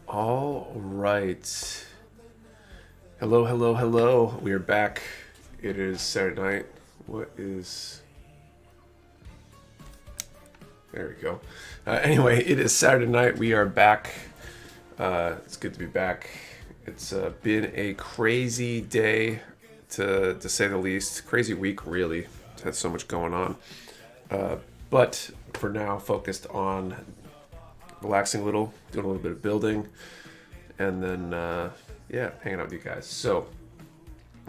All right. Hello, hello, hello. We are back. It is Saturday night. What is... There we go. Anyway, it is Saturday night. We are back. It's good to be back. It's been a crazy day, to say the least. Crazy week, really. It's had so much going on. But for now, focused on relaxing a little, doing a little bit of building, and then, hanging out with you guys. So,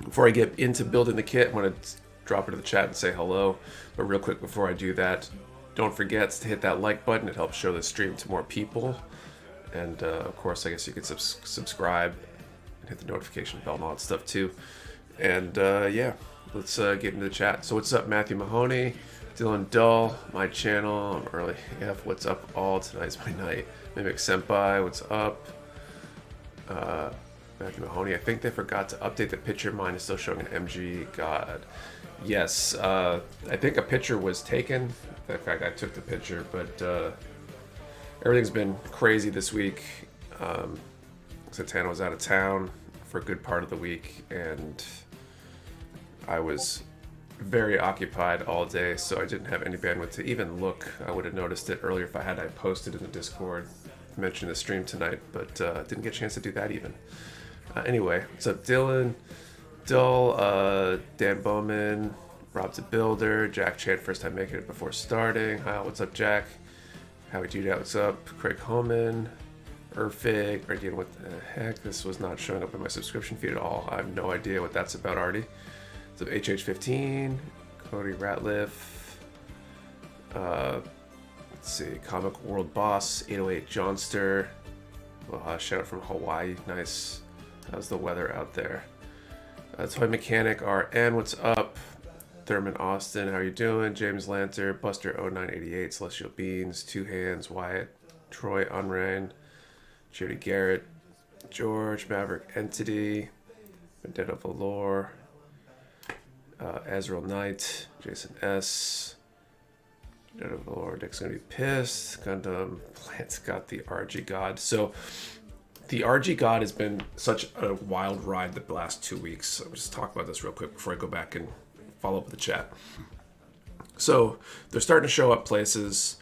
before I get into building the kit, I'm going to drop into the chat and say hello. But real quick before I do that, don't forget to hit that like button. It helps show the stream to more people. And, of course, I guess you can subscribe and hit the notification bell and all that stuff, too. And, let's get into the chat. So, what's up, Matthew Mahoney? Dylan Dull, my channel, I'm early AF, what's up all, tonight's my night. Mimic Senpai, what's up? Matthew Mahoney, I think they forgot to update the picture, mine is still showing an MG God. Yes, I think a picture was taken, in fact I took the picture, but everything's been crazy this week. Santana was out of town for a good part of the week, and I was very occupied all day, so I didn't have any bandwidth to even look. I would have noticed it earlier if I had. I posted in the Discord, mentioned the stream tonight, but didn't get a chance to do that even. Anyway, what's up, Dylan, Dull, Dan Bowman, Rob the Builder, Jack Chan, first time making it before starting. Hi, what's up, Jack? Howie Judah, what's up? Craig Holman, Erfig, Ardean, what the heck? This was not showing up in my subscription feed at all. I have no idea what that's about, Artie. So HH15, Cody Ratliff, let's see, Comic World Boss, 808 Johnster, shout out from Hawaii, nice. How's the weather out there? Toy Mechanic RN, what's up? Thurman Austin, how are you doing? James Lanter, Buster 0988, Celestial Beans, Two Hands, Wyatt, Troy Unrain, Judy Garrett, George, Maverick Entity, Vendetta Valor, Azrael Knight, Jason S. Lord, Dick's gonna be pissed. Gundam Plants got the RG God. So the RG God has been such a wild ride the last 2 weeks. I'll just talk about this real quick before I go back and follow up with the chat. So they're starting to show up places.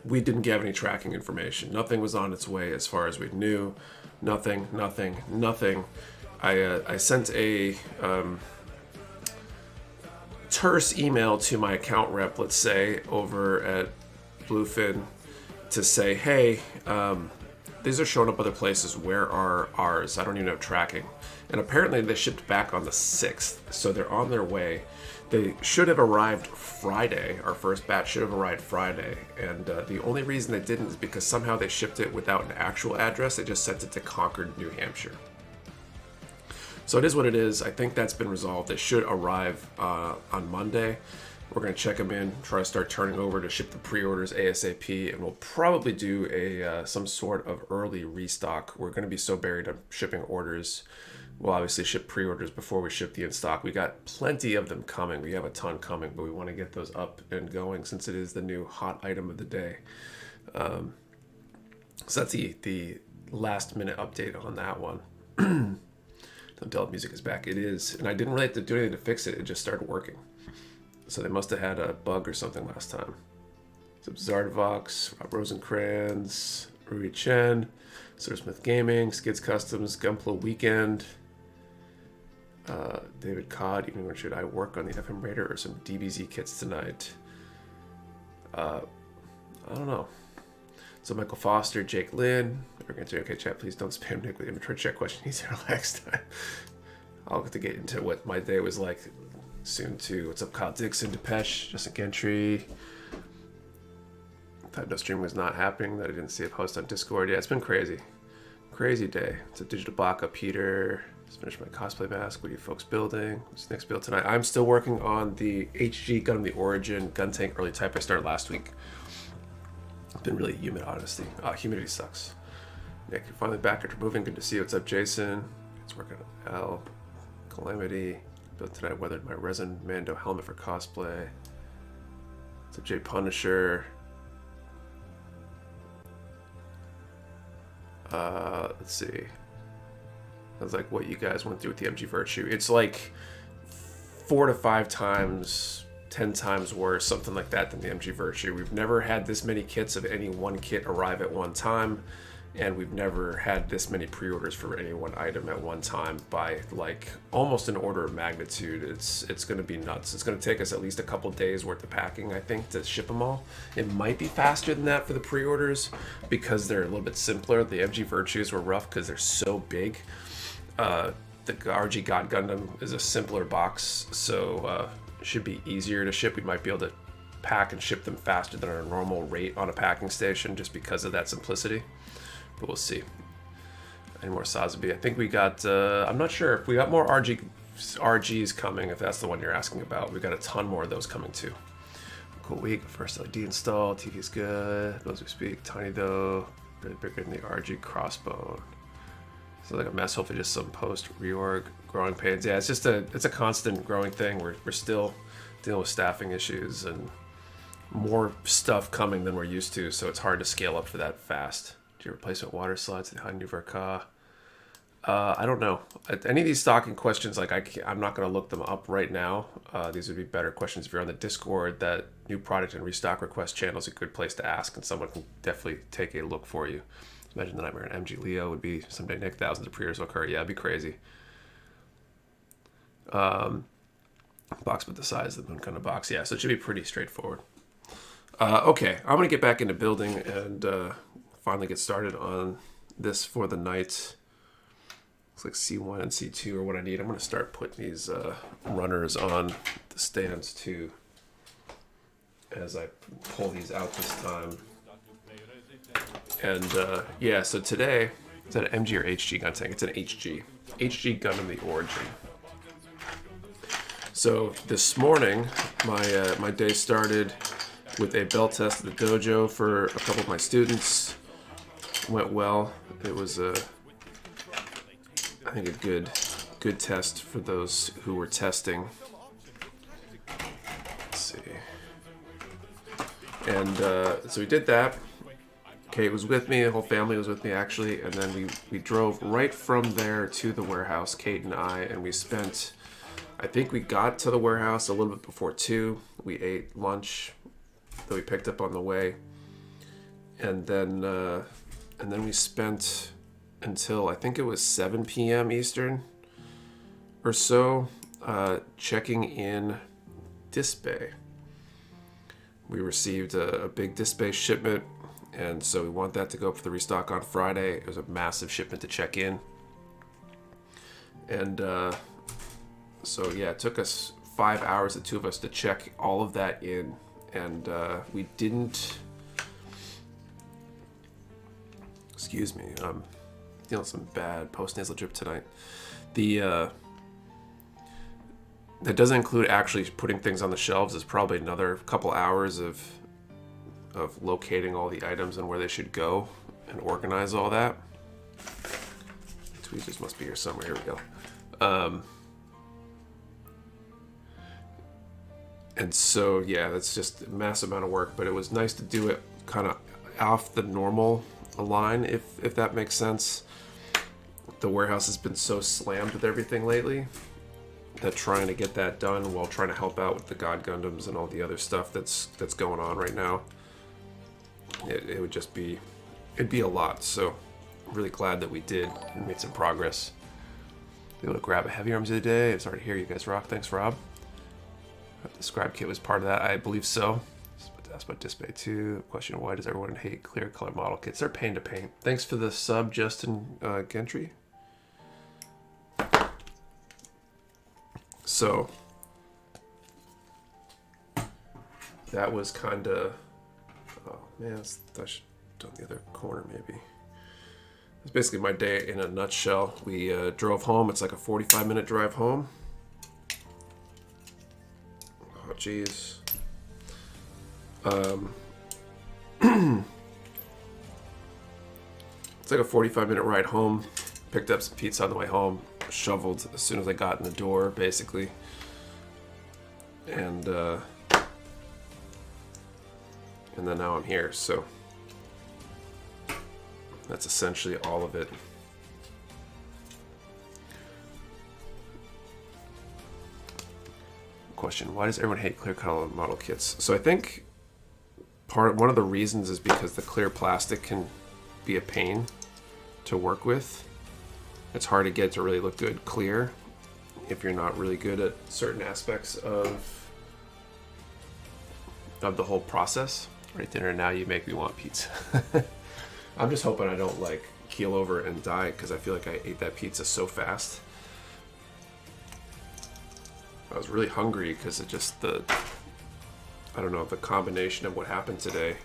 We didn't get any tracking information. Nothing was on its way as far as we knew. Nothing. I sent a terse email to my account rep, let's say, over at Bluefin to say, hey, these are showing up other places. Where are ours? I don't even have tracking. And apparently they shipped back on the 6th, so they're on their way. They should have arrived Friday. Our first batch should have arrived Friday. And the only reason they didn't is because somehow they shipped it without an actual address. They just sent it to Concord, New Hampshire. So it is what it is. I think that's been resolved. They should arrive on Monday. We're going to check them in, try to start turning over to ship the pre-orders ASAP, and we'll probably do a some sort of early restock. We're going to be so buried on shipping orders. We'll obviously ship pre-orders before we ship the in-stock. We got plenty of them coming. We have a ton coming, but we want to get those up and going since it is the new hot item of the day. So that's the last minute update on that one. Adult music is back. It is. And I didn't really have to do anything to fix it. It just started working. So they must have had a bug or something last time. So Zardovox, Rob Rosencrantz, Rui Chen, Sir Smith Gaming, Skids Customs, Gunpla Weekend, David Codd, even when should I work on the FM Raider or some DBZ kits tonight? I don't know. So Michael Foster, Jake Lynn, we're going to okay, chat, please don't spam Nick with inventory check question. He's here next time. I'll have to get into what my day was like soon too. What's up, Kyle Dixon, Depeche, Justin Gentry. Thought no stream was not happening, that I didn't see a post on Discord. Yeah, it's been crazy. Crazy day. It's a digital block up, Peter. Just finished my cosplay mask. What are you folks building? What's next build tonight? I'm still working on the HG Gundam the Origin Guntank early type I started last week. It's been really humid, honestly. Humidity sucks. Nick, you're finally back after moving. Good to see you. What's up, Jason? It's working on L. Calamity. Built tonight. Weathered my resin Mando helmet for cosplay. What's up, J Punisher? Let's see. That's like what you guys went through with the MG Virtue. It's like 4 to 5 times, 10 times worse, something like that, than the MG Virtue. We've never had this many kits of any one kit arrive at one time, and we've never had this many pre-orders for any one item at one time by like almost an order of magnitude. It's going to be nuts. It's going to take us at least a couple days worth of packing, I think, to ship them all. It might be faster than that for the pre-orders because they're a little bit simpler. The MG Virtues were rough because they're so big. The RG God Gundam is a simpler box, so it should be easier to ship. We might be able to pack and ship them faster than our normal rate on a packing station just because of that simplicity. But we'll see. Any more Sazabi? I think we got, I'm not sure if we got more RGs coming, if that's the one you're asking about. We got a ton more of those coming too. Cool week. First LED install. TV is good. Those who speak. Tiny though. Really bigger than the RG crossbone. So like a mess. Hopefully just some post reorg growing pains. Yeah, it's a constant growing thing. We're still dealing with staffing issues and more stuff coming than we're used to. So it's hard to scale up for that fast. Do you replacement water slides behind new Verka? I don't know. Any of these stocking questions, like I'm not going to look them up right now. These would be better questions if you're on the Discord. That new product and restock request channel is a good place to ask, and someone can definitely take a look for you. Imagine the nightmare in MG Leo would be someday, Nick. Thousands of pre-orders will occur. Yeah, it'd be crazy. Box with the size of the moon kind of box. Yeah, so it should be pretty straightforward. Okay, I'm going to get back into building and finally get started on this for the night. Looks like C1 and C2 are what I need. I'm going to start putting these runners on the stands too as I pull these out this time. And yeah, so today, is that an MG or HG Guntank? It's an HG. HG Gundam the Origin. So this morning, my day started with a belt test at the dojo for a couple of my students. Went well. It was I think a good test for those who were testing. Let's see. And so we did that. Kate was with me, the whole family was with me actually, and then we drove right from there to the warehouse, Kate and I, and we spent, I think we got to the warehouse a little bit before 2. We ate lunch that we picked up on the way, and then we spent until I think it was 7 p.m. Eastern or so checking in Disbay. We received a big Disbay shipment, and so we want that to go up for the restock on Friday. It was a massive shipment to check in. And so yeah, it took us 5 hours, the two of us, to check all of that in. And we didn't... Excuse me, I'm dealing with some bad post-nasal drip tonight. That doesn't include actually putting things on the shelves. It's probably another couple hours of locating all the items and where they should go and organize all that. Tweezers must be here somewhere. Here we go. And so, yeah, that's just a massive amount of work, but it was nice to do it kind of off the normal line, if that makes sense. The warehouse has been so slammed with everything lately that trying to get that done while trying to help out with the God Gundams and all the other stuff that's going on right now, it would just be, it'd be a lot. So I'm really glad that we did and made some progress. Be able to grab a heavy arms of the day. It's already here. You guys rock. Thanks, Rob. The scribe kit was part of that. I believe so. That's about Display 2. Question: why does everyone hate clear color model kits? They're pain to paint. Thanks for the sub, Justin Gentry. So that was kind of, oh man, I should do on the other corner maybe. It's basically my day in a nutshell. We drove home. It's like a 45-minute drive home. Oh geez. Let's It's like a 45-minute ride home. Picked up some pizza on the way home. Shoveled as soon as I got in the door, basically. And then now I'm here, so that's essentially all of it. Question: why does everyone hate clear color model kits? So I think one of the reasons is because the clear plastic can be a pain to work with. It's hard to get to really look good clear if you're not really good at certain aspects of the whole process. Right, dinner now, you make me want pizza. I'm just hoping I don't like keel over and die because I feel like I ate that pizza so fast. I was really hungry because of just I don't know, the combination of what happened today.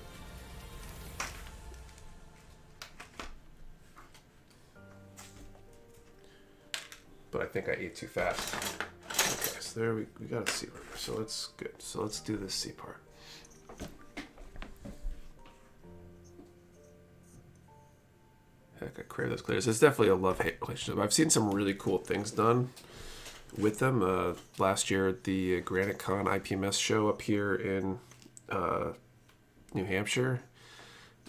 But I think I ate too fast. Okay, so there we got a C burger, so that's good. So let's do this C part. Heck, I crave those clears. It's definitely a love-hate relationship. I've seen some really cool things done with them. Last year at the Granite Con IPMS show up here in New Hampshire,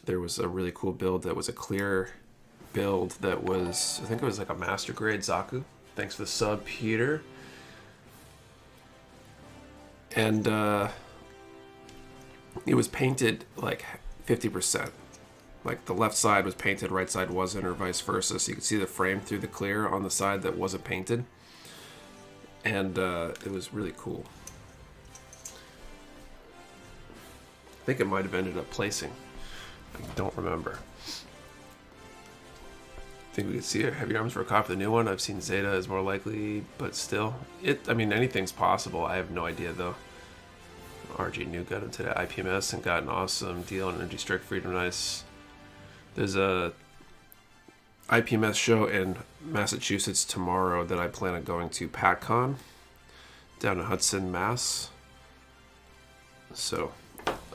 there was a really cool build that was a clear build that was, I think it was like a master grade Zaku. Thanks for the sub, Peter. And it was painted like 50%. Like the left side was painted, right side wasn't, or vice versa. So you could see the frame through the clear on the side that wasn't painted. And it was really cool. I think it might have ended up placing. I don't remember. I think we could see it. Heavy arms for a copy of the new one. I've seen Zeta is more likely, but still. I mean, anything's possible. I have no idea, though. RG new Gundam today, IPMS, and got an awesome deal on Energy Strike Freedom Nice. There's a IPMS show in Massachusetts tomorrow that I plan on going to, PatCon, down in Hudson, Mass. So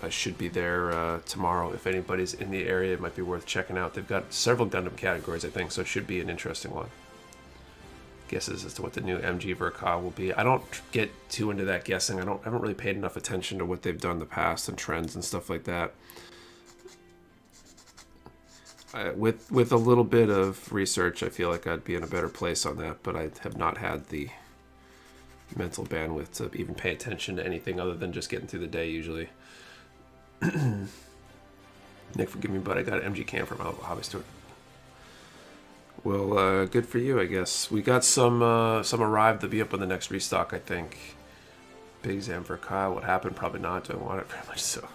I should be there tomorrow. If anybody's in the area, it might be worth checking out. They've got several Gundam categories, I think, so it should be an interesting one. Guesses as to what the new MG Verka will be. I don't get too into that guessing. I haven't really paid enough attention to what they've done in the past and trends and stuff like that. With a little bit of research, I feel like I'd be in a better place on that, but I have not had the mental bandwidth to even pay attention to anything other than just getting through the day usually. Nick, forgive me, but I got an MG cam from Hobby Store. Well, good for you, I guess. We got some arrived to be up on the next restock, I think. Big exam for Kyle. What happened? Probably not. Don't want it very much so.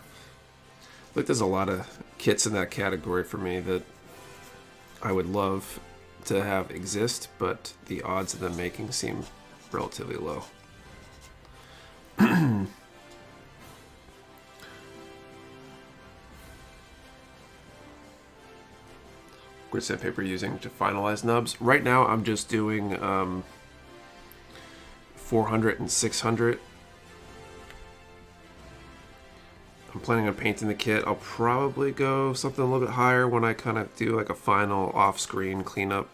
Look, there's a lot of kits in that category for me that I would love to have exist, but the odds of them making seem relatively low. Grid sandpaper using to finalize nubs. Right now I'm just doing 400 and 600. I'm planning on painting the kit. I'll probably go something a little bit higher when I kind of do like a final off-screen cleanup.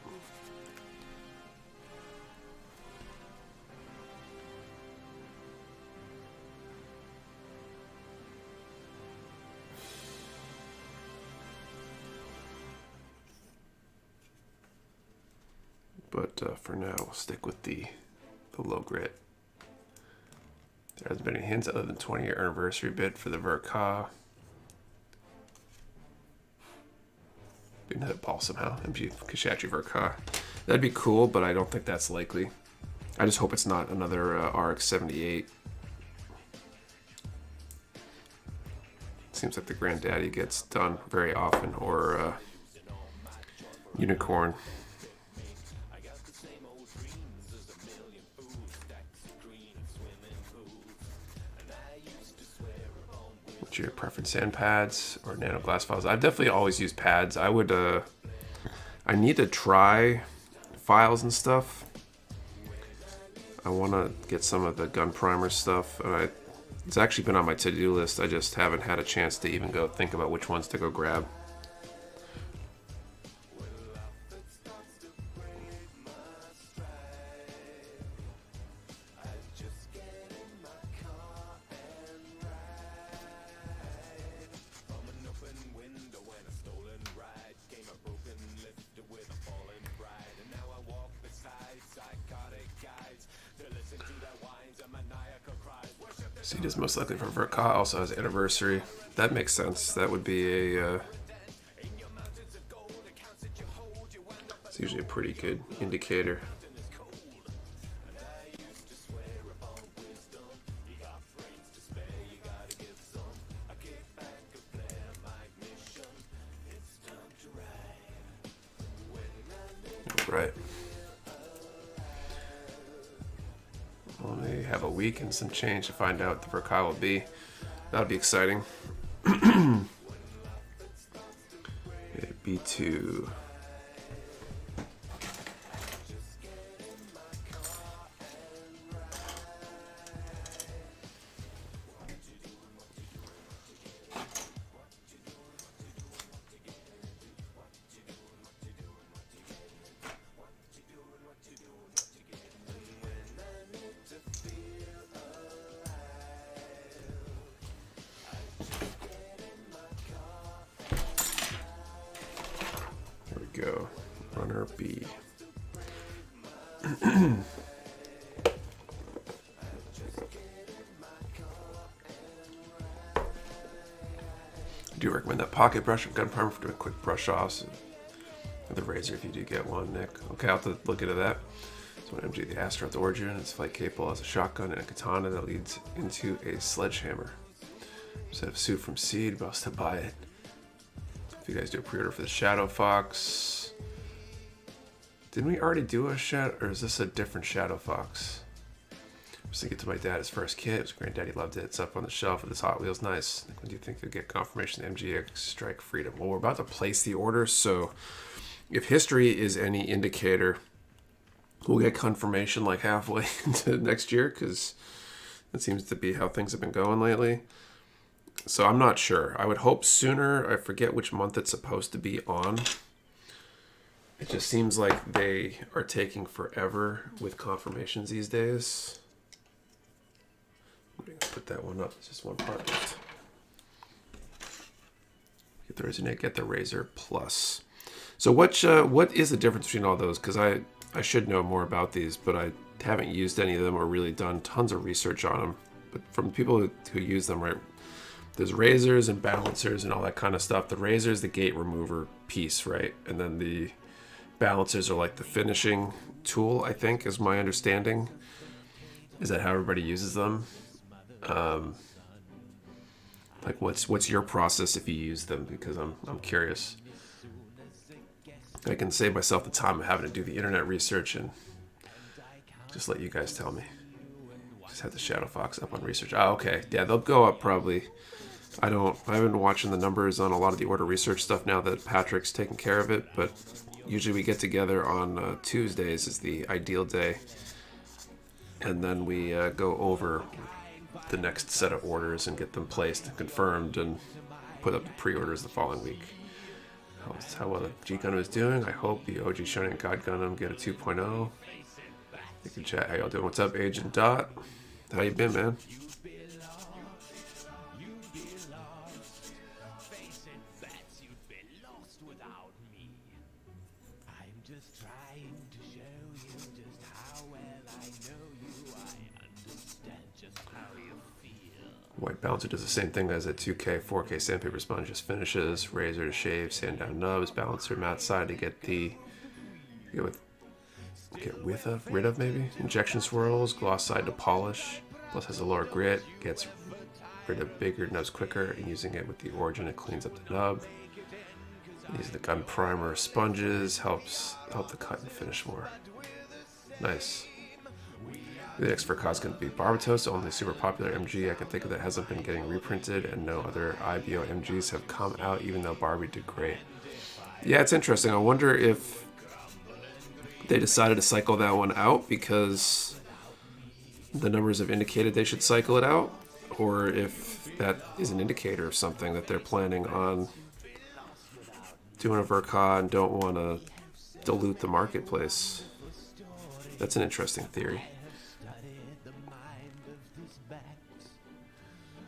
But for now, we'll stick with the low grit. There hasn't been any hints other than 20-year anniversary bid for the Verka. Didn't hit ball somehow. MG Kishachi Verka. That'd be cool, but I don't think that's likely. I just hope it's not another RX-78. Seems like the Granddaddy gets done very often, or Unicorn. What's your preference, sand pads or nano glass files? I've definitely always used pads. I would, I need to try files and stuff. I want to get some of the gun primer stuff. It's actually been on my to-do list. I just haven't had a chance to even go think about which ones to go grab. Seed is most likely for Verka, also has anniversary. That makes sense. That would be a... it's usually a pretty good indicator. Right. Only have a week and some change to find out what the Verkai will be. That'll be exciting. B2. Go. Runner B. I do recommend that pocket brush from Gun Primer for doing quick brush offs. Or the razor if you do get one, Nick. Okay, I'll have to look into that. So when MG the Astra at the origin, it's flight capable as a shotgun and a katana that leads into a sledgehammer. Set of suit from Seed, but I'll still buy it. If you guys do a pre-order for the Shadow Fox. Didn't we already do a Shadow, or is this a different Shadow Fox? I was thinking to my dad his first kit. His granddaddy loved it. It's up on the shelf with his Hot Wheels. Nice. When do you think you'll get confirmation of MGX Strike Freedom? Well, we're about to place the order, so if history is any indicator, we'll get confirmation like halfway into next year, because that seems to be how things have been going lately. So I'm not sure. I would hope sooner. I forget which month it's supposed to be on. It just seems like they are taking forever with confirmations these days. I'm going to put that one up. It's just one part left. Get the Razor Nick, get the Razor Plus. So what is the difference between all those? Because I should know more about these, but I haven't used any of them or really done tons of research on them. But from people who use them, right? There's razors and balancers and all that kind of stuff. The razor is the gate remover piece, right? And then the balancers are like the finishing tool, I think, is my understanding. Is that how everybody uses them? Like, what's your process if you use them? Because I'm curious. I can save myself the time of having to do the internet research and just let you guys tell me. Just have the Shadow Fox up on research. Oh, okay. Yeah, they'll go up probably. I haven't been watching the numbers on a lot of the order research stuff now that Patrick's taking care of it, but usually we get together on Tuesdays is the ideal day, and then we go over the next set of orders and get them placed and confirmed and put up the pre-orders the following week. That's how well the G Gundam is doing. I hope the OG Shonen God Gundam get a 2.0. You can chat. How y'all doing? What's up, Agent Dot? How you been, man? White balancer does the same thing as a 2K, 4K sandpaper sponge, just finishes, razor to shave, sand down nubs, balancer matte side to get rid of maybe, injection swirls, gloss side to polish, plus has a lower grit, gets rid of bigger nubs quicker, and using it with the origin it cleans up the nub. Using the gun primer sponges help the cut and finish more. Nice. The next for Kaz going to be Barbatos, the only super popular MG I can think of that hasn't been getting reprinted, and no other IBO MGs have come out, even though Barbie did great. Yeah, it's interesting. I wonder if they decided to cycle that one out because the numbers have indicated they should cycle it out, or if that is an indicator of something that they're planning on doing a Verka and don't want to dilute the marketplace. That's an interesting theory.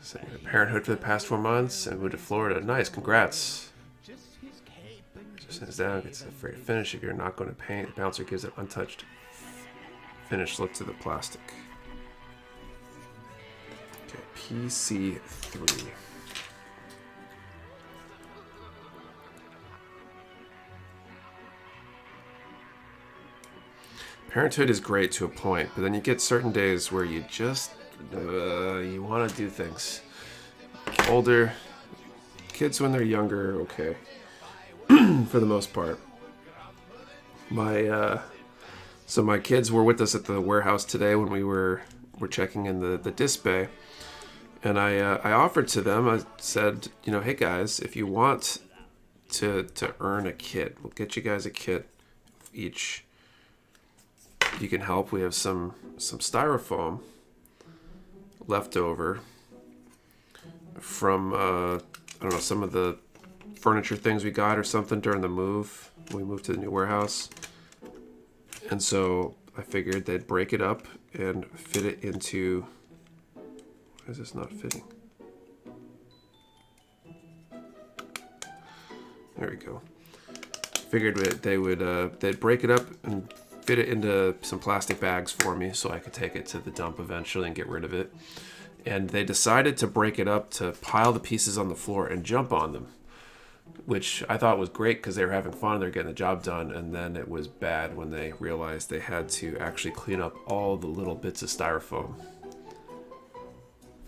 Staying in Parenthood for the past 4 months and moved to Florida. Nice, congrats. Just sends down, gets afraid to finish. If you're not going to paint, the bouncer gives it untouched finished look to the plastic. Okay. PC3. Parenthood is great to a point, but then you get certain days where you just you want to do things. Older kids when they're younger, okay, for the most part. So my kids were with us at the warehouse today when we were checking in the disc bay, and I offered to them. I said, hey guys, if you want to earn a kit, we'll get you guys a kit each. You can help. We have some styrofoam left over from I don't know, some of the furniture things we got or something during the move. We moved to the new warehouse, and so I figured they'd break it up and fit it into. Why is this not fitting? There we go. Figured they'd break it up and fit it into some plastic bags for me so I could take it to the dump eventually and get rid of it. And they decided to break it up to pile the pieces on the floor and jump on them, which I thought was great because they were having fun, they're getting the job done, and then it was bad when they realized they had to actually clean up all the little bits of styrofoam.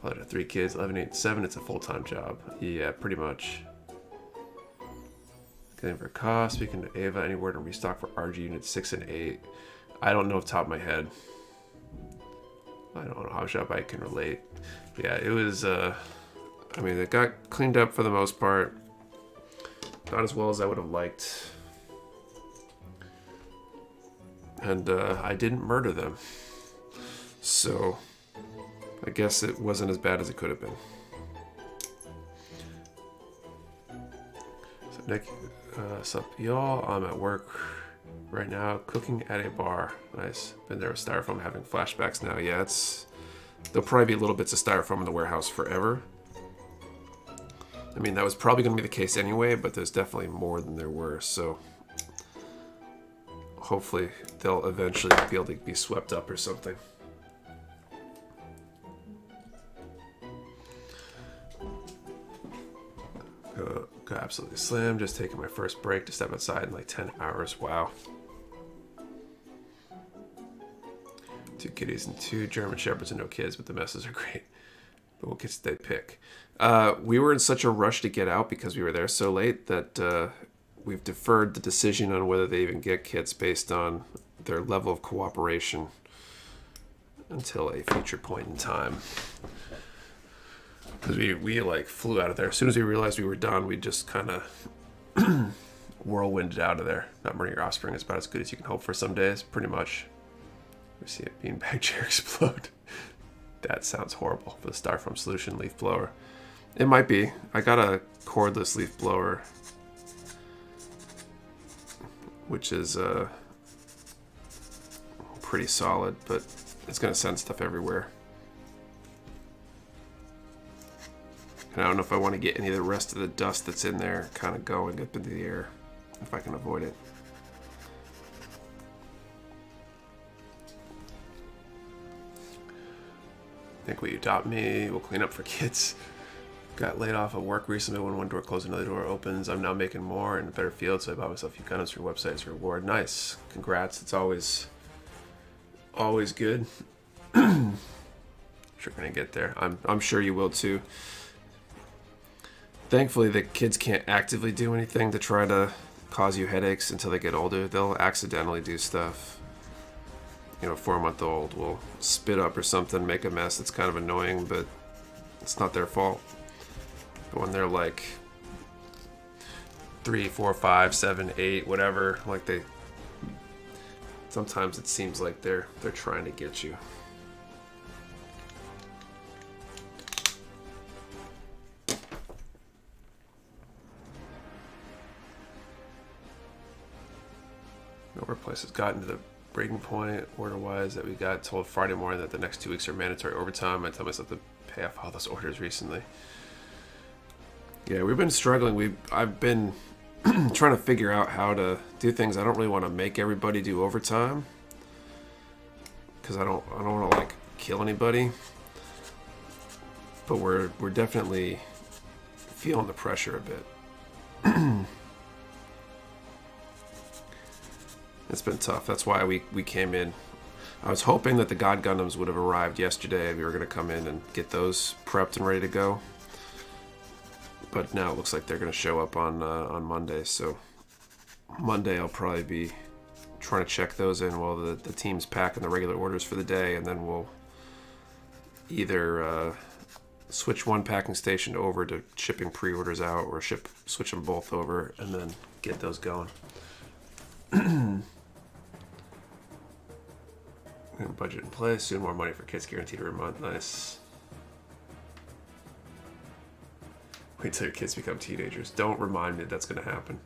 Father to 3 kids, 11, 8, 7, it's a full-time job. Yeah, pretty much. Getting for cost, speaking to Ava, any word on restock for RG units 6 and 8? I don't know off the top of my head. I don't know how shop I can relate. Yeah, it was, I mean, it got cleaned up for the most part. Not as well as I would have liked. And I didn't murder them. So I guess it wasn't as bad as it could have been. So Nick, sup y'all? I'm at work right now, cooking at a bar. Nice. Been there with styrofoam, having flashbacks now. Yeah, there'll probably be little bits of styrofoam in the warehouse forever. I mean, that was probably going to be the case anyway, but there's definitely more than there were, so hopefully they'll eventually be able to be swept up or something. Got absolutely slim, just taking my first break to step outside in like 10 hours. Wow. 2 kitties and 2 German Shepherds and no kids, but the messes are great. But what kids did they pick? We were in such a rush to get out because we were there so late that we've deferred the decision on whether they even get kits based on their level of cooperation until a future point in time. Because we like flew out of there. As soon as we realized we were done, we just kind of whirlwinded out of there. Not murdering your offspring is about as good as you can hope for some days, pretty much. We see a beanbag chair explode. That sounds horrible for the styrofoam solution leaf blower. It might be. I got a cordless leaf blower, which is pretty solid, but it's going to send stuff everywhere. And I don't know if I want to get any of the rest of the dust that's in there kind of going up into the air, if I can avoid it. Think will you adopt me? We'll clean up for kids. Got laid off at work recently when one door closed, another door opens. I'm now making more in a better field, so I bought myself a few Gundams for your website as a reward. Nice. Congrats. It's always good. Sure gonna get there. I'm sure you will too. Thankfully, the kids can't actively do anything to try to cause you headaches until they get older. They'll accidentally do stuff. You know, a 4-month-old will spit up or something, make a mess. It's kind of annoying, but it's not their fault. But when they're like 3, 4, 5, 7, 8, whatever, like sometimes it seems like they're trying to get you. No workplace has gotten to the breaking point order-wise that we got told Friday morning that the next 2 weeks are mandatory overtime. I tell myself to pay off all those orders recently. Yeah, we've been struggling. I've been trying to figure out how to do things. I don't really want to make everybody do overtime because I don't want to like kill anybody. but we're definitely feeling the pressure a bit. It's been tough. That's why we came in. I was hoping that the God Gundams would have arrived yesterday. We were going to come in and get those prepped and ready to go. But now it looks like they're going to show up on Monday. So Monday I'll probably be trying to check those in while the team's packing the regular orders for the day. And then we'll either switch one packing station over to shipping pre-orders out, or switch them both over and then get those going. Budget in place, soon more money for kits guaranteed every month. Nice. Wait till your kids become teenagers. Don't remind me that's going to happen.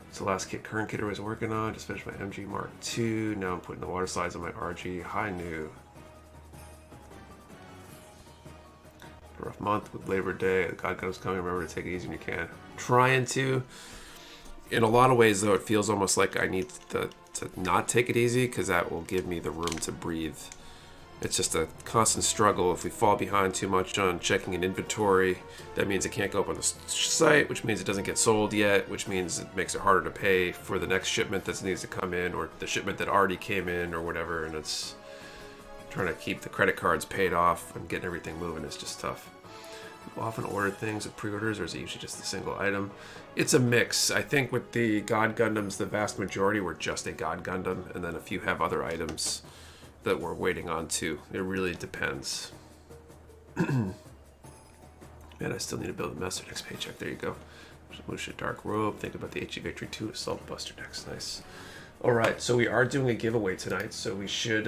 It's the last current kit I was working on. Just finished my MG Mark II. Now I'm putting the water slides on my RG. High new. A rough month with Labor Day. The God Gundam's coming. Remember to take it easy when you can. Trying to. In a lot of ways, though, it feels almost like I need to not take it easy, because that will give me the room to breathe. It's just a constant struggle. If we fall behind too much on checking an inventory, that means it can't go up on the site, which means it doesn't get sold yet, which means it makes it harder to pay for the next shipment that needs to come in, or the shipment that already came in, or whatever. And it's trying to keep the credit cards paid off and getting everything moving is just tough. People often order things with pre-orders, or is it usually just a single item? It's a mix. I think with the God Gundams, the vast majority were just a God Gundam, and then a few have other items that we're waiting on too. It really depends. Man, I still need to build a Messer next paycheck. There you go. Musha Dark Robe. Think about the HG Victory 2 Assault Buster next. Nice. All right, so we are doing a giveaway tonight, so we should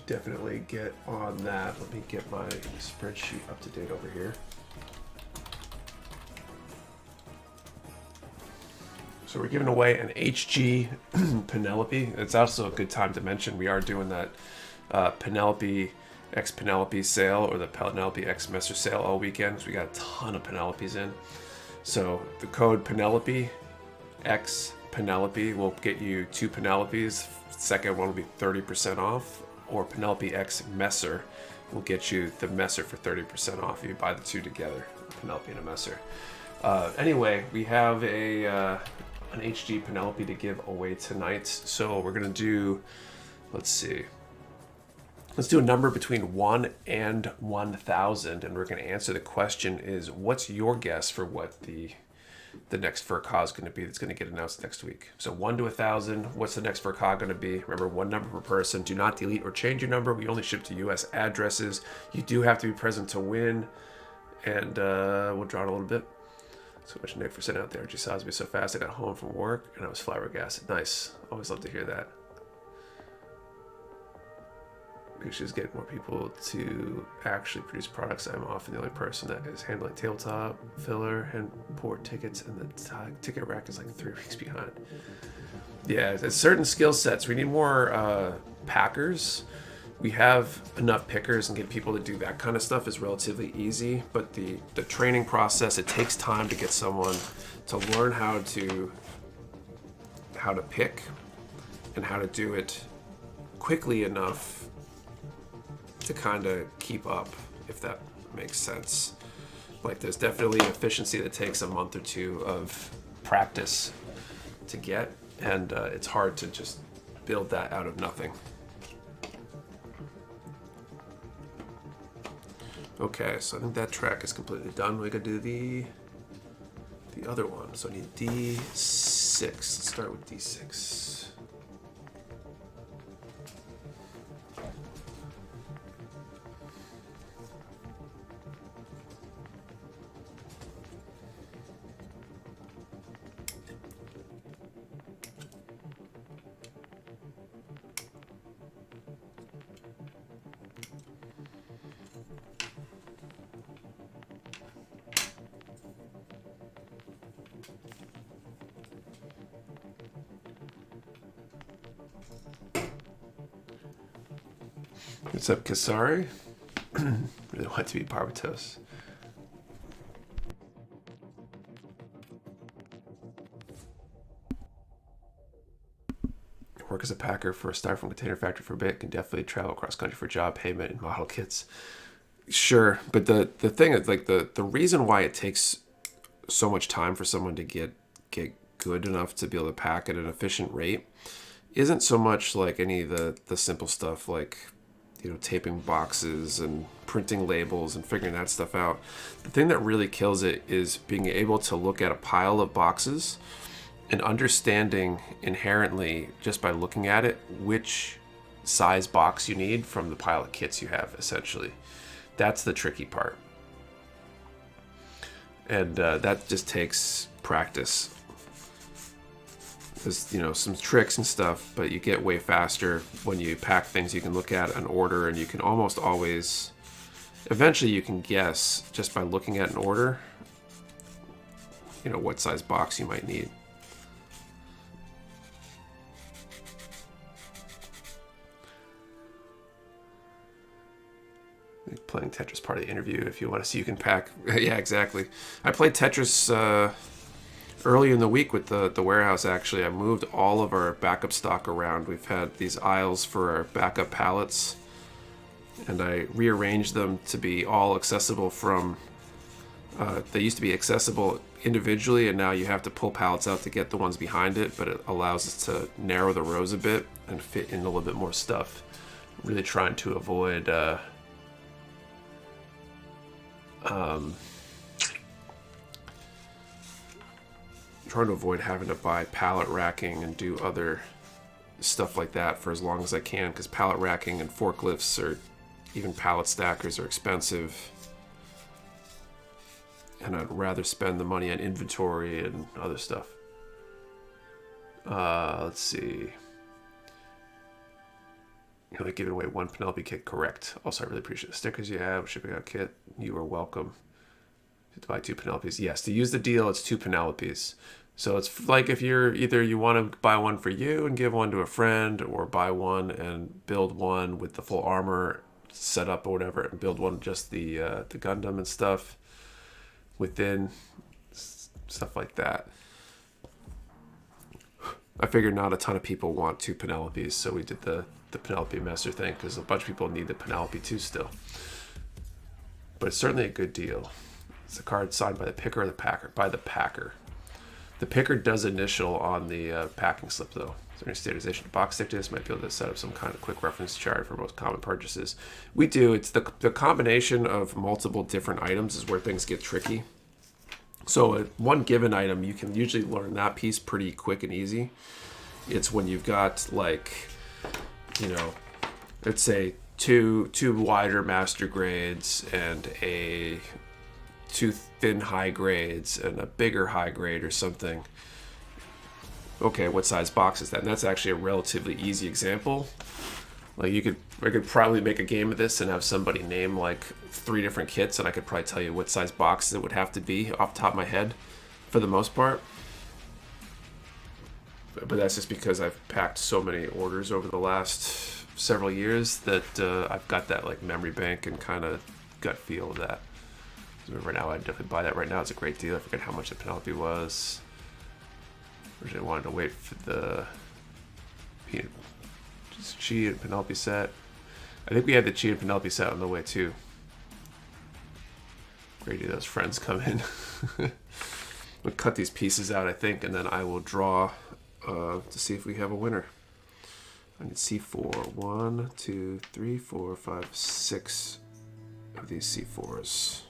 definitely get on that. Let me get my spreadsheet up to date over here. So we're giving away an HG Penelope. It's also a good time to mention we are doing that Penelope X Penelope sale, or the Penelope X Messer sale all weekend. So we got a ton of Penelopes in. So the code Penelope X Penelope will get you 2 Penelopes. Second one will be 30% off. Or Penelope X Messer will get you the Messer for 30% off if you buy the two together, Penelope and a Messer. Anyway, we have an HG Penelope to give away tonight. So we're going to do, let's see. Let's do a number between 1 and 1,000, and we're going to answer the question is, what's your guess for what the next fur CA is going to be that's going to get announced next week? So 1 to 1,000, what's the next fur CA going to be? Remember, 1 number per person. Do not delete or change your number. We only ship to U.S. addresses. You do have to be present to win, and we'll draw it a little bit. So much Nick for sending out there. Just saws me so fast. I got home from work and I was flabbergasted. Nice. Always love to hear that. We should just get more people to actually produce products. I'm often the only person that is handling tabletop, filler, and port tickets, and the ticket rack is like 3 weeks behind. Yeah, there's certain skill sets. We need more packers. We have enough pickers, and getting people to do that kind of stuff is relatively easy, but the training process, it takes time to get someone to learn how to pick and how to do it quickly enough to kind of keep up, if that makes sense. Like, there's definitely efficiency that takes a month or 2 of practice to get, and it's hard to just build that out of nothing. Okay, so I think that track is completely done. We gotta do the other one. So I need D6. Let's start with D6. What's up, Kasari? Really want to be Barbatos. Work as a packer for a styrofoam container factory for a bit. Can definitely travel across country for job payment and model kits. Sure, but the thing is, like, the reason why it takes so much time for someone to get good enough to be able to pack at an efficient rate isn't so much like any of the simple stuff, like, you know, taping boxes and printing labels and figuring that stuff out. The thing that really kills it is being able to look at a pile of boxes and understanding inherently, just by looking at it, which size box you need from the pile of kits you have, essentially. That's the tricky part. And that just takes practice. There's, you know, some tricks and stuff, but you get way faster when you pack things you can look at an order, and you can almost always, eventually you can guess just by looking at an order, you know, what size box you might need. Playing Tetris part of the interview. If you want to see you can pack. Yeah, exactly. I played Tetris early in the week with the warehouse, actually. I moved all of our backup stock around. We've had these aisles for our backup pallets, and I rearranged them to be all accessible from... they used to be accessible individually, and now you have to pull pallets out to get the ones behind it, but it allows us to narrow the rows a bit and fit in a little bit more stuff. Really trying to avoid... trying to avoid having to buy pallet racking and do other stuff like that for as long as I can, because pallet racking and forklifts or even pallet stackers are expensive, and I'd rather spend the money on inventory and other stuff. Let's see. You're like giving away one Penelope kit, correct? Also, I really appreciate the stickers you have. Shipping out kit, you are welcome. To buy 2 Penelopes. Yes, to use the deal, it's 2 Penelopes. So it's like if you're either you want to buy one for you and give one to a friend, or buy one and build one with the full armor set up or whatever, and build one just the Gundam and stuff within, stuff like that. I figured not a ton of people want 2 Penelopes, so we did the Penelope Master thing, because a bunch of people need the Penelope too still. But it's certainly a good deal. It's a card signed by the picker or the packer? By the packer. The picker does initial on the packing slip, though. Is there any standardization of box thickness? Might be able to set up some kind of quick reference chart for most common purchases. We do. It's the combination of multiple different items is where things get tricky. So one given item, you can usually learn that piece pretty quick and easy. It's when you've got, like, you know, let's say two wider master grades and a 2 thin high grades and a bigger high grade or something. Okay, what size box is that? And that's actually a relatively easy example. Like, I could probably make a game of this and have somebody name like 3 different kits, and I could probably tell you what size boxes it would have to be off the top of my head for the most part. But that's just because I've packed so many orders over the last several years that I've got that like memory bank and kind of gut feel of that. So right now, I'd definitely buy that right now. It's a great deal. I forget how much the Penelope was. Originally wanted to wait for the Chi and Penelope set. I think we had the Chi and Penelope set on the way too. Great to those friends come in. We'll cut these pieces out, I think, and then I will draw to see if we have a winner. I need C4. 1, 2, 3, 4, 5, 6 of these C4s.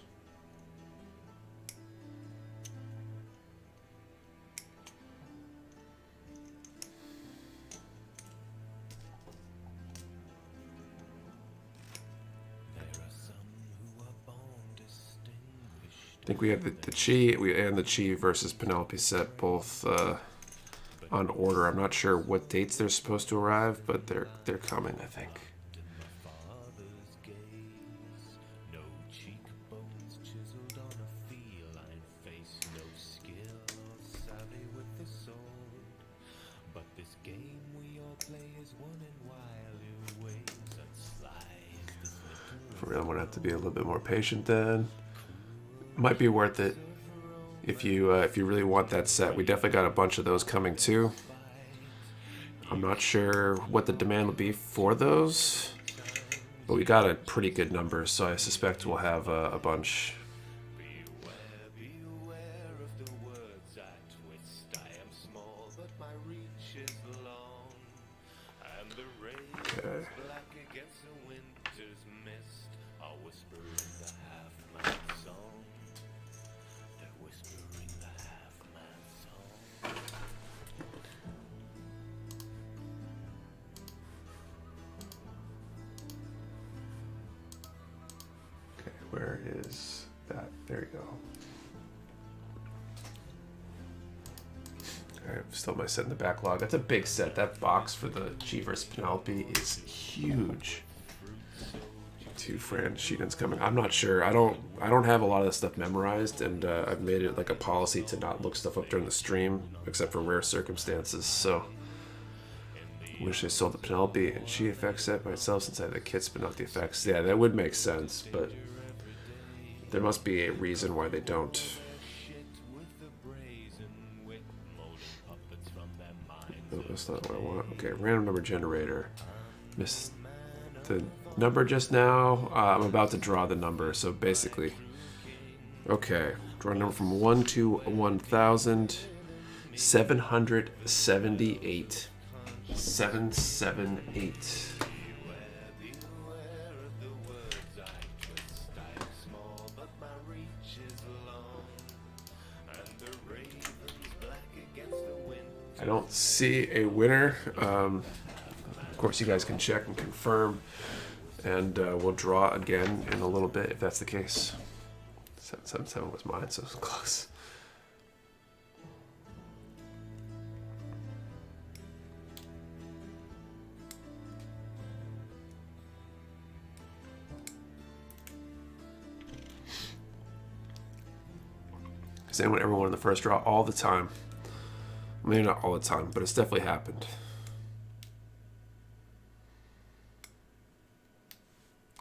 I think we have the Chi and the Chi versus Penelope set both on order. I'm not sure what dates they're supposed to arrive, but they're coming, I think. For real, I'm gonna have to be a little bit more patient then. Might be worth it if you really want that set. We definitely got a bunch of those coming too. I'm not sure what the demand will be for those, but we got a pretty good number, so I suspect we'll have a bunch. Okay. Where is that? There you go. All right, still my set in the backlog. That's a big set. That box for the HG vs Penelope is huge. 2 Fran Sheehan's coming. I'm not sure. I don't have a lot of this stuff memorized, and I've made it like a policy to not look stuff up during the stream, except for rare circumstances. So, wish I sold the Penelope and she effects set by itself since I have the kits, but not the effects. Yeah, that would make sense, but there must be a reason why they don't. No, that's not what I want. Okay, random number generator. Missed the number just now. I'm about to draw the number, so basically. Okay, draw a number from 1 to 1,000. 778. 778. I don't see a winner. Of course, you guys can check and confirm, and we'll draw again in a little bit if that's the case. 777 was mine, so it was close. Has anyone ever won in the first draw? All the time. Maybe not all the time, but it's definitely happened.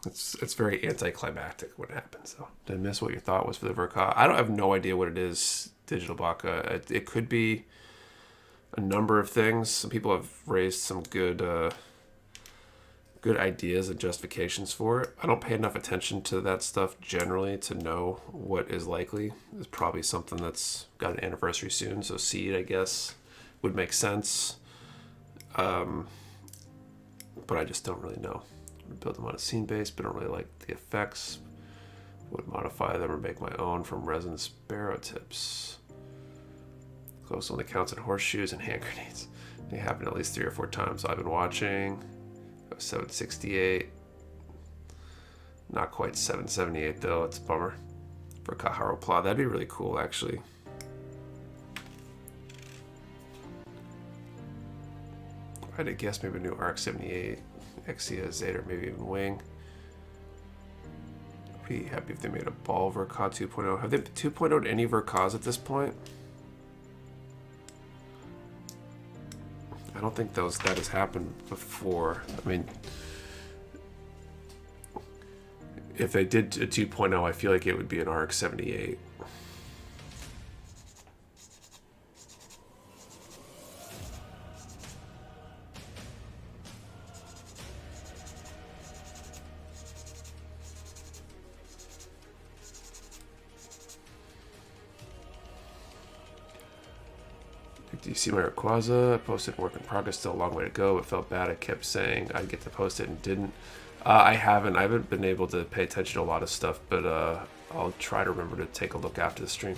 It's very anticlimactic when it happens, though. Did I miss what your thought was for the Verka? I have no idea what it is, Digital Baka. It could be a number of things. Some people have raised some good ideas and justifications for it. I don't pay enough attention to that stuff generally to know what is likely. It's probably something that's got an anniversary soon, so Seed, I guess, would make sense. But I just don't really know. I build them on a scene base, but don't really like the effects. Would modify them or make my own from resin sparrow tips. Close only counts in horseshoes and hand grenades. They happen at least 3 or 4 times. I've been watching. 768. Not quite 778 though. It's a bummer. For Kaharu Pla, that'd be really cool actually. I had to guess maybe a new Arc 78, Exia, Zeta, or maybe even Wing. I'd be happy if they made a ball Verka 2.0. Have they 2.0'd any Verkas at this point? I don't think that has happened before. I mean, if they did a 2.0, I feel like it would be an RX 78. Do you see my Rayquaza? I posted work in progress, still a long way to go, but felt bad. I kept saying I'd get to post it and didn't. I haven't been able to pay attention to a lot of stuff, but I'll try to remember to take a look after the stream.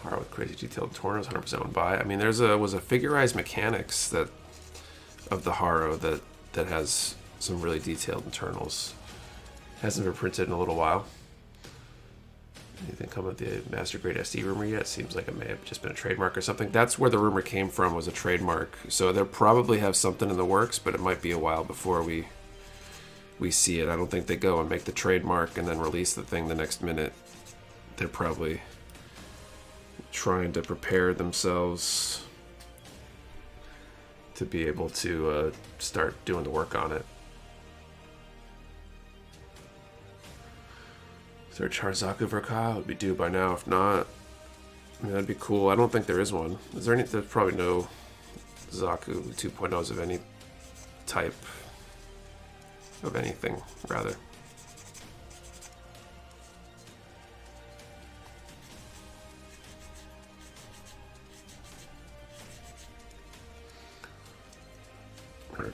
Hard with crazy detailed Tornos, 100% would buy. I mean, was a figurized mechanics of the Haro that has some really detailed internals. Hasn't been printed in a little while. Anything come with the Master Grade SD rumor yet? Seems like it may have just been a trademark or something. That's where the rumor came from, was a trademark. So they'll probably have something in the works, but it might be a while before we see it. I don't think they go and make the trademark and then release the thing the next minute. They're probably trying to prepare themselves to be able to start doing the work on it. Is there a Charzaku Verka? It would be due by now. If not, I mean, that'd be cool. I don't think there is one. Is there any? There's probably no Zaku 2.0s of any type of anything, rather.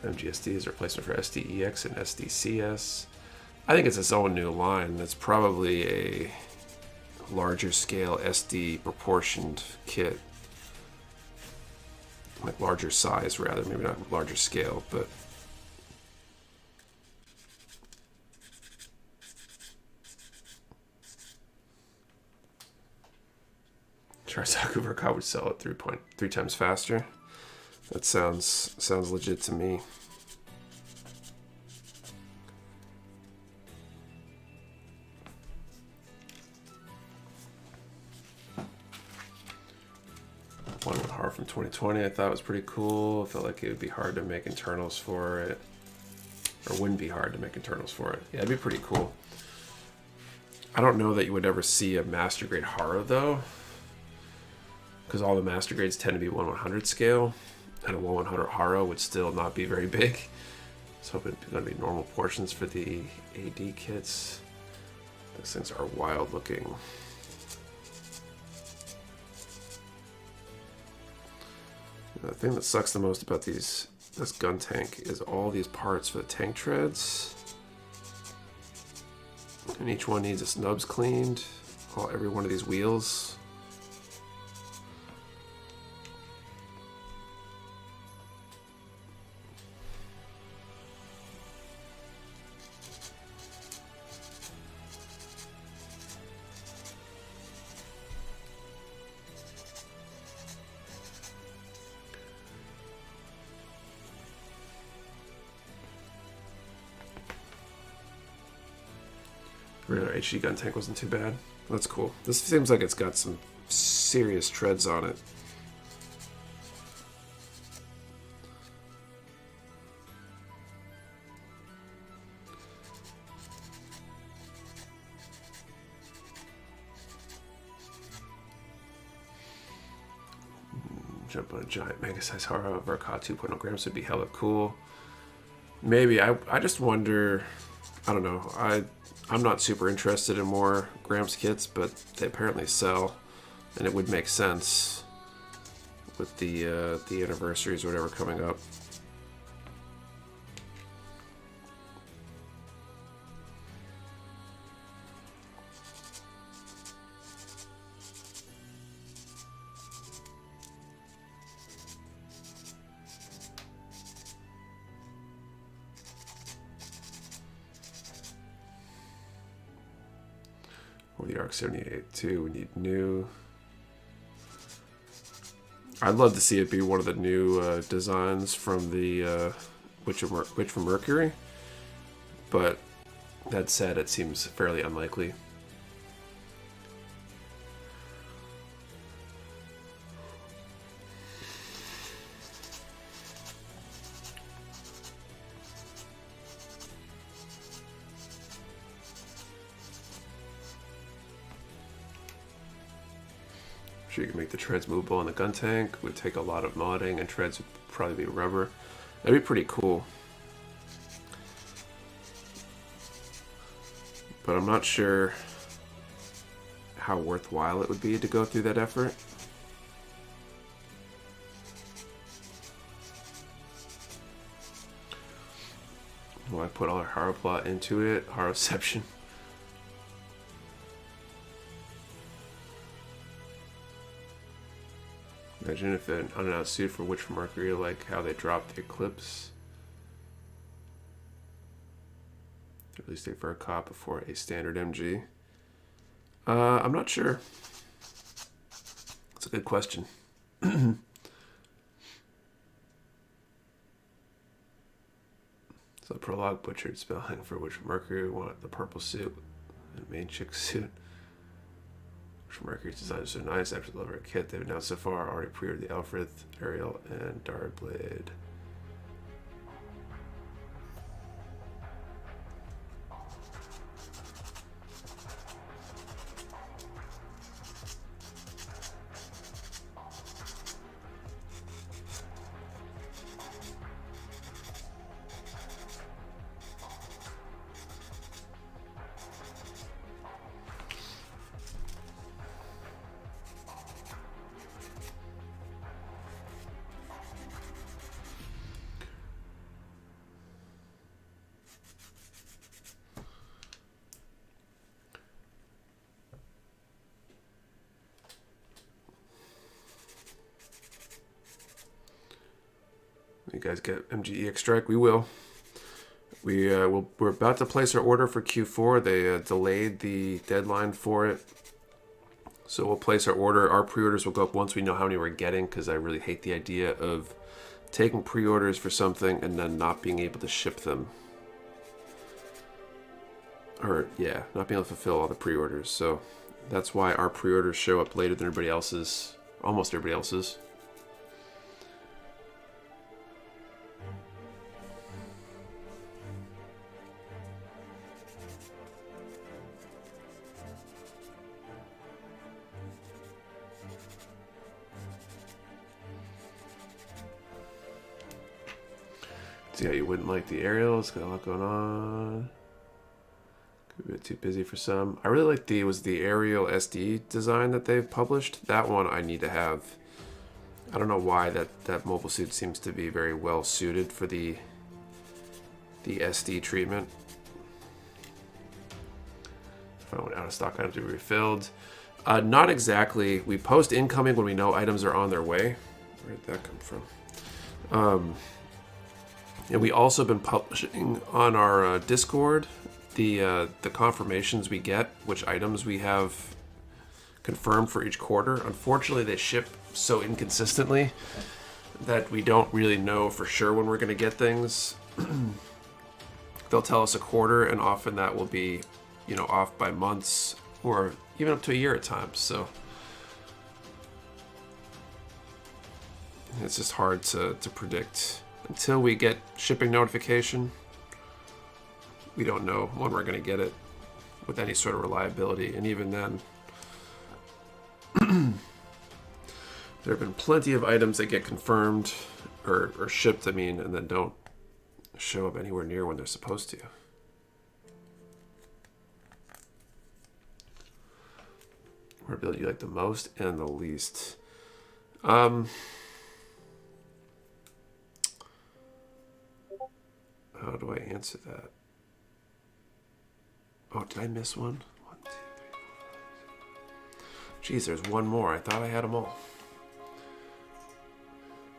MGSD is a replacement for SDEX and SDCS. I think it's its own new line. That's probably a larger scale SD proportioned kit. Like larger size, rather. Maybe not larger scale, but... Charizard Verka would sell it 3 times faster. That sounds legit to me. One with Har from 2020 I thought was pretty cool. I felt like it would be hard to make internals for it. Or wouldn't be hard to make internals for it. Yeah, it'd be pretty cool. I don't know that you would ever see a Master Grade Hara though. Because all the Master Grades tend to be 1/100 scale. And a 1/100 Hara would still not be very big. So it's going to be normal portions for the AD kits. Those things are wild looking. The thing that sucks the most about this Guntank is all these parts for the tank treads. And each one needs its nubs cleaned. Every one of these wheels. HG Guntank wasn't too bad. That's cool. This seems like it's got some serious treads on it. Jump on a giant mega size Hara Verka 2.0 grams would be hella cool. Maybe. I just wonder. I don't know. I'm not super interested in more grams kits, but they apparently sell, and it would make sense with the anniversaries or whatever coming up. Or the ARC 78 too. We need new. I'd love to see it be one of the new designs from the Witch from Mercury, but that said, it seems fairly unlikely. Sure, you can make the treads movable on the Guntank. Would take a lot of modding, and treads would probably be rubber. That'd be pretty cool. But I'm not sure how worthwhile it would be to go through that effort. Well, I put all our Hara plot into it. Haraception. Imagine if an unannounced suit for Witch from Mercury, like how they dropped the Eclipse. They released a Verka before a standard MG. I'm not sure. That's a good question. So prologue butchered spelling for Witch from Mercury. We want the purple suit and main chick suit. Which Mercury's design is so nice. After the Lover kit they've announced so far, already pre-ordered the Alfred, Ariel, and Darblade. You guys get MGEX strike? We will. We're about to place our order for Q4. They delayed the deadline for it. So we'll place our order. Our pre-orders will go up once we know how many we're getting, because I really hate the idea of taking pre-orders for something and then not being able to ship them. Or, yeah, not being able to fulfill all the pre-orders. So that's why our pre-orders show up later than everybody else's. Almost everybody else's. See how you wouldn't like the aerials, got a lot going on. Could be a bit too busy for some. I really like the aerial SD design that they've published. That one I need to have. I don't know why that mobile suit seems to be very well suited for the SD treatment. If I went out of stock items to be refilled. Not exactly. We post incoming when we know items are on their way. Where did that come from? And we also been publishing on our Discord the confirmations we get, which items we have confirmed for each quarter. Unfortunately, they ship so inconsistently that we don't really know for sure when we're going to get things. They'll tell us a quarter, and often that will be, you know, off by months or even up to a year at times. So it's just hard to predict. Until we get shipping notification, we don't know when we're going to get it with any sort of reliability. And even then, there have been plenty of items that get confirmed or shipped, I mean, and then don't show up anywhere near when they're supposed to. What ability you like the most and the least? How do I answer that? Oh, did I miss one? 1, 2, 3, 4, 5, 6. Jeez, there's one more. I thought I had them all.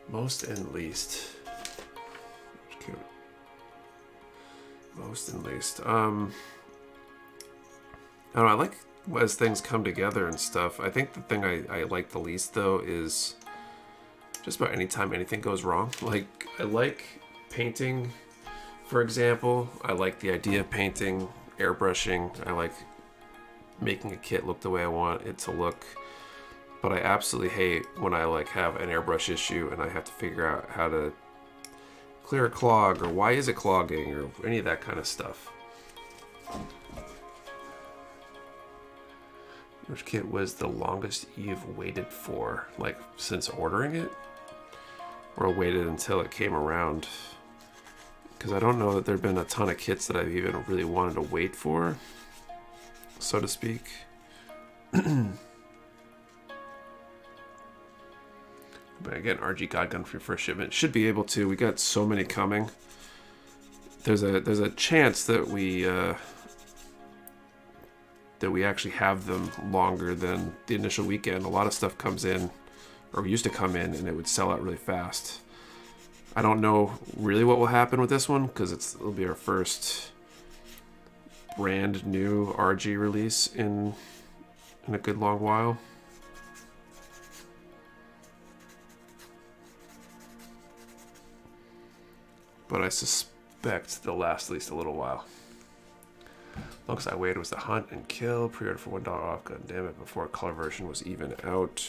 Most and least. Most and least. I don't know, I like as things come together and stuff. I think the thing I like the least, though, is just about any time anything goes wrong. Like, I like painting. For example, I like the idea of painting, airbrushing. I like making a kit look the way I want it to look. But I absolutely hate when I like have an airbrush issue and I have to figure out how to clear a clog, or why is it clogging, or any of that kind of stuff. Which kit was the longest you've waited for, like since ordering it? Or waited until it came around? Because I don't know that there have been a ton of kits that I've even really wanted to wait for, so to speak. But again, RG Godgun for your first shipment. Should be able to. We got so many coming. There's a chance that we actually have them longer than the initial weekend. A lot of stuff comes in, or used to come in, and it would sell out really fast. I don't know really what will happen with this one, because it'll be our first brand new RG release in a good long while. But I suspect they'll last at least a little while. Looks I waited was the hunt and kill. Pre-order for $1 off. God damn it! Before a color version was even out.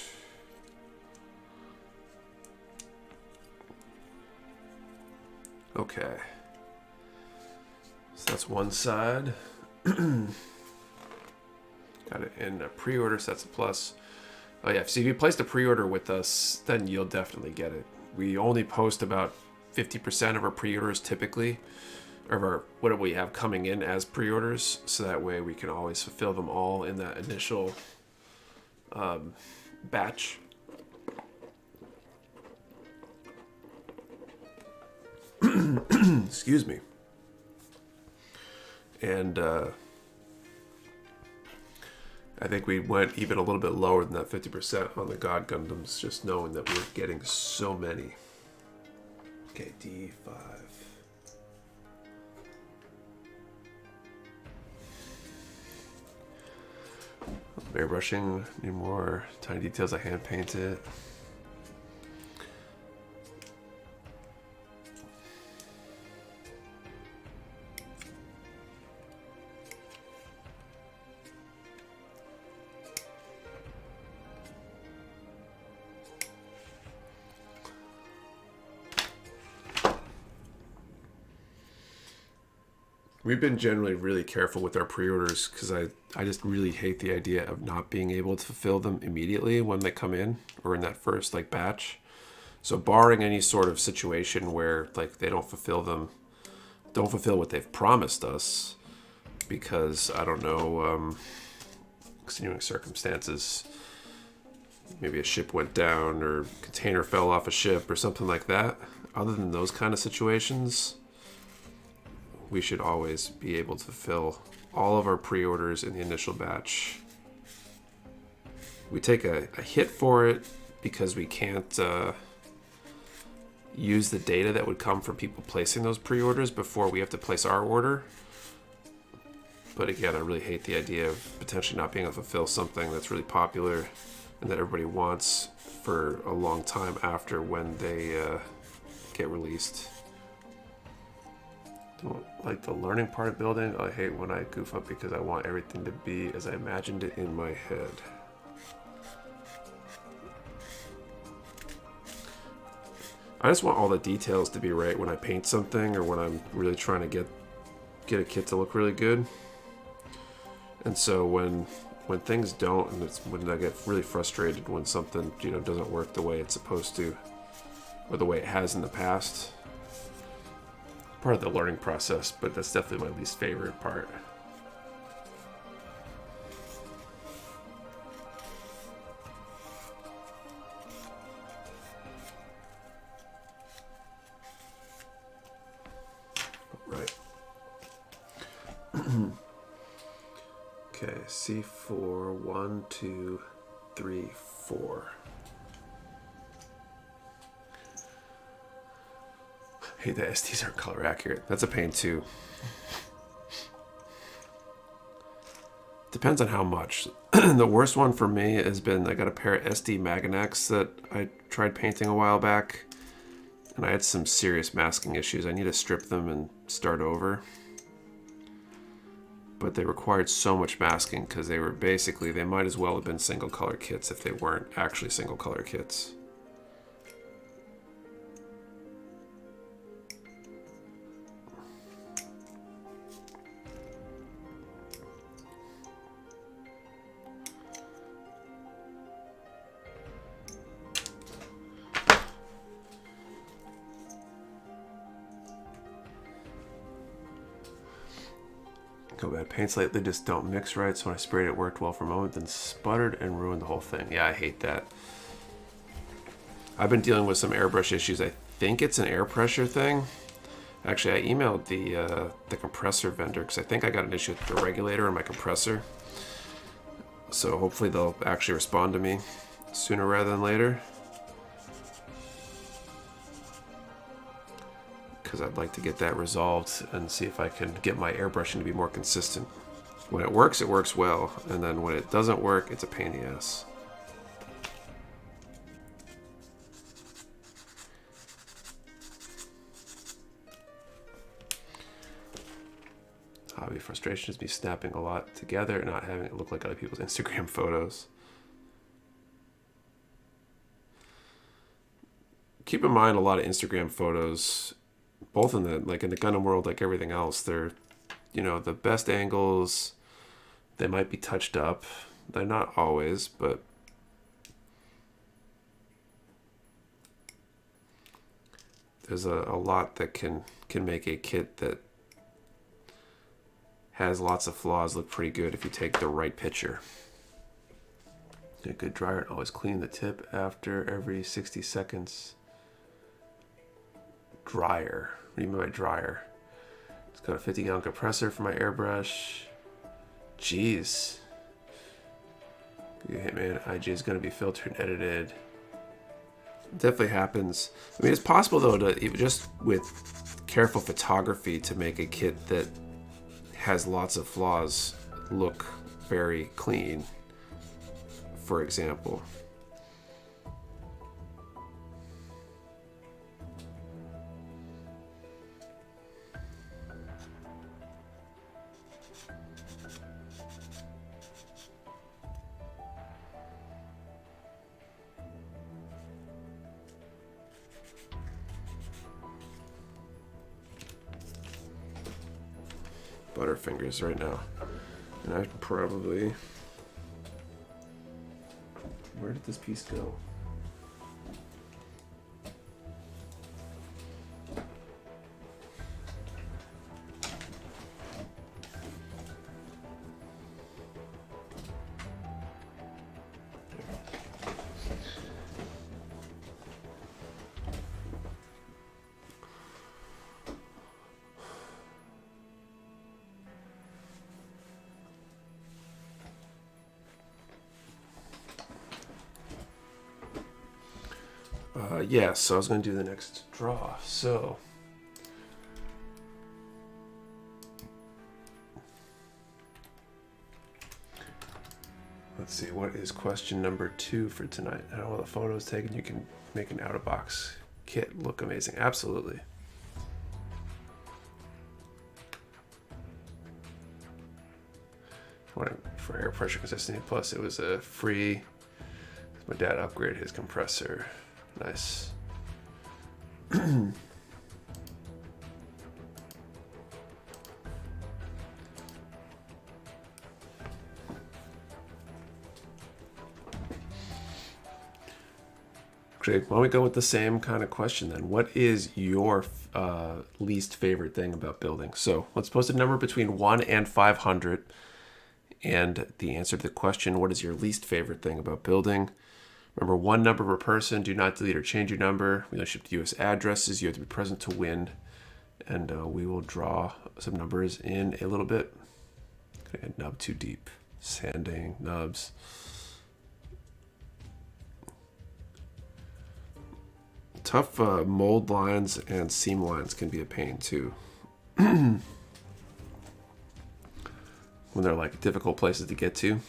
Okay. So that's one side. Got it in a pre-order. So that's a plus. Oh yeah. So if you placed a pre-order with us, then you'll definitely get it. We only post about 50% of our pre-orders typically, or what do we have coming in as pre-orders, so that way we can always fulfill them all in that initial batch. Excuse me. And I think we went even a little bit lower than that 50% on the God Gundams, just knowing that we're getting so many. Okay, D5. Airbrushing, need more tiny details. I hand paint it. We've been generally really careful with our pre-orders because I just really hate the idea of not being able to fulfill them immediately when they come in or in that first like batch. So barring any sort of situation where like they don't fulfill what they've promised us because I don't know, extenuating circumstances, maybe a ship went down or container fell off a ship or something like that. Other than those kind of situations, we should always be able to fulfill all of our pre-orders in the initial batch. We take a hit for it because we can't use the data that would come from people placing those pre-orders before we have to place our order. But again, I really hate the idea of potentially not being able to fulfill something that's really popular and that everybody wants for a long time after when they get released. Don't like the learning part of building. I hate when I goof up because I want everything to be as I imagined it in my head. I just want all the details to be right when I paint something or when I'm really trying to get a kit to look really good. And so when things don't, and it's when I get really frustrated when something doesn't work the way it's supposed to or the way it has in the past. Part of the learning process, but that's definitely my least favorite part. Right. Okay, C4, 1, 2, 3, 4. Hey, the SDs aren't color accurate. That's a pain too. Depends on how much. The worst one for me has been I got a pair of SD Magnets that I tried painting a while back, and I had some serious masking issues. I need to strip them and start over. But they required so much masking because they might as well have been single color kits if they weren't actually single color kits. Go bad. Paints lately just don't mix right, so when I sprayed it worked well for a moment, then sputtered and ruined the whole thing. Yeah, I hate that. I've been dealing with some airbrush issues. I think it's an air pressure thing. Actually, I emailed the compressor vendor because I think I got an issue with the regulator in my compressor. So hopefully they'll actually respond to me sooner rather than later. Because I'd like to get that resolved and see if I can get my airbrushing to be more consistent. When it works well, and then when it doesn't work, it's a pain in the ass. Hobby frustration is me snapping a lot together and not having it look like other people's Instagram photos. Keep in mind, a lot of Instagram photos, both in the Gundam world, like everything else, they're, the best angles. They might be touched up. They're not always, but there's a lot that can make a kit that has lots of flaws look pretty good if you take the right picture. A good dryer and always clean the tip after every 60 seconds. Dryer. What do you mean by dryer? It's got a 50-gallon compressor for my airbrush. Jeez. Hitman IG is going to be filtered and edited. definitely happens. I mean, it's possible though to just with careful photography to make a kit that has lots of flaws look very clean, for example. Butterfingers right now. And I probably... Where did this piece go? Yeah, so I was going to do the next draw. So, let's see, what is question number 2 for tonight? How all the photos taken, you can make an out-of-box kit look amazing. Absolutely. For air pressure consistency, plus it was a free. My dad upgraded his compressor. Nice. Great. Why don't we go with the same kind of question then? What is your least favorite thing about building? So let's post a number between 1 and 500. And the answer to the question, what is your least favorite thing about building? Remember, one number per person. Do not delete or change your number. Relationship to U.S. addresses. You have to be present to win. And we will draw some numbers in a little bit. Okay, nub too deep. Sanding, nubs. Tough mold lines and seam lines can be a pain too. When they're like difficult places to get to.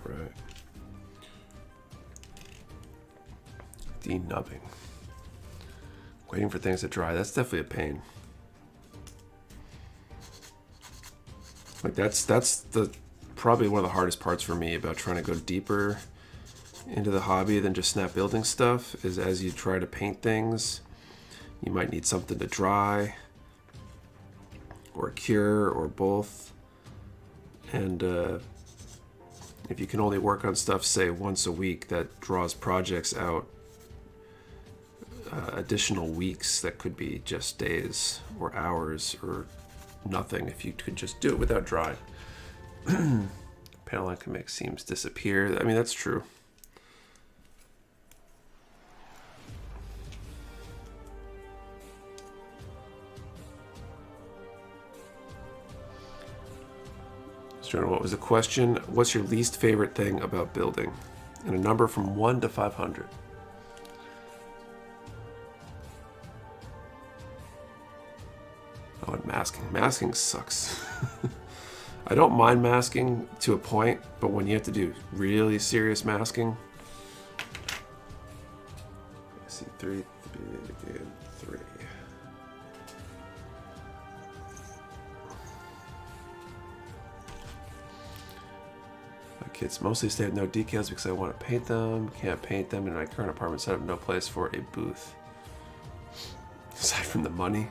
Right. Denubbing. Waiting for things to dry. That's definitely a pain. Like that's the probably one of the hardest parts for me about trying to go deeper into the hobby than just snap building stuff is as you try to paint things, you might need something to dry or cure or both. And if you can only work on stuff, say, once a week, that draws projects out additional weeks that could be just days or hours or nothing if you could just do it without drying. Panel line can make seams disappear. I mean, that's true. What was the question? What's your least favorite thing about building? And a number from 1 to 500. Oh, and masking. Masking sucks. I don't mind masking to a point, but when you have to do really serious masking. I see 3 and 3. Kids mostly stay with no decals because I want to paint them. Can't paint them in my current apartment setup. No place for a booth. Aside from the money,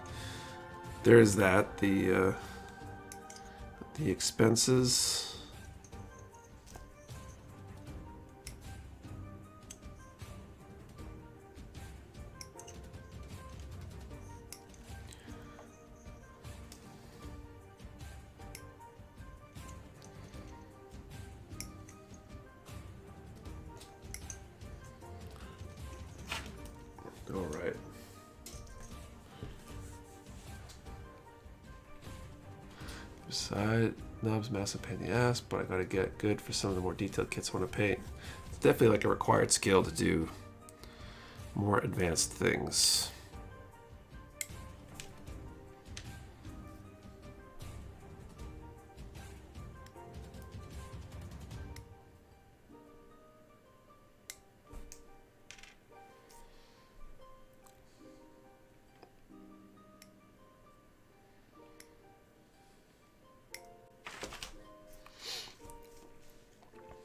there's that. The expenses. All right. Side knobs, massive pain in the ass, but I gotta get good for some of the more detailed kits I want to paint. It's definitely like a required skill to do more advanced things.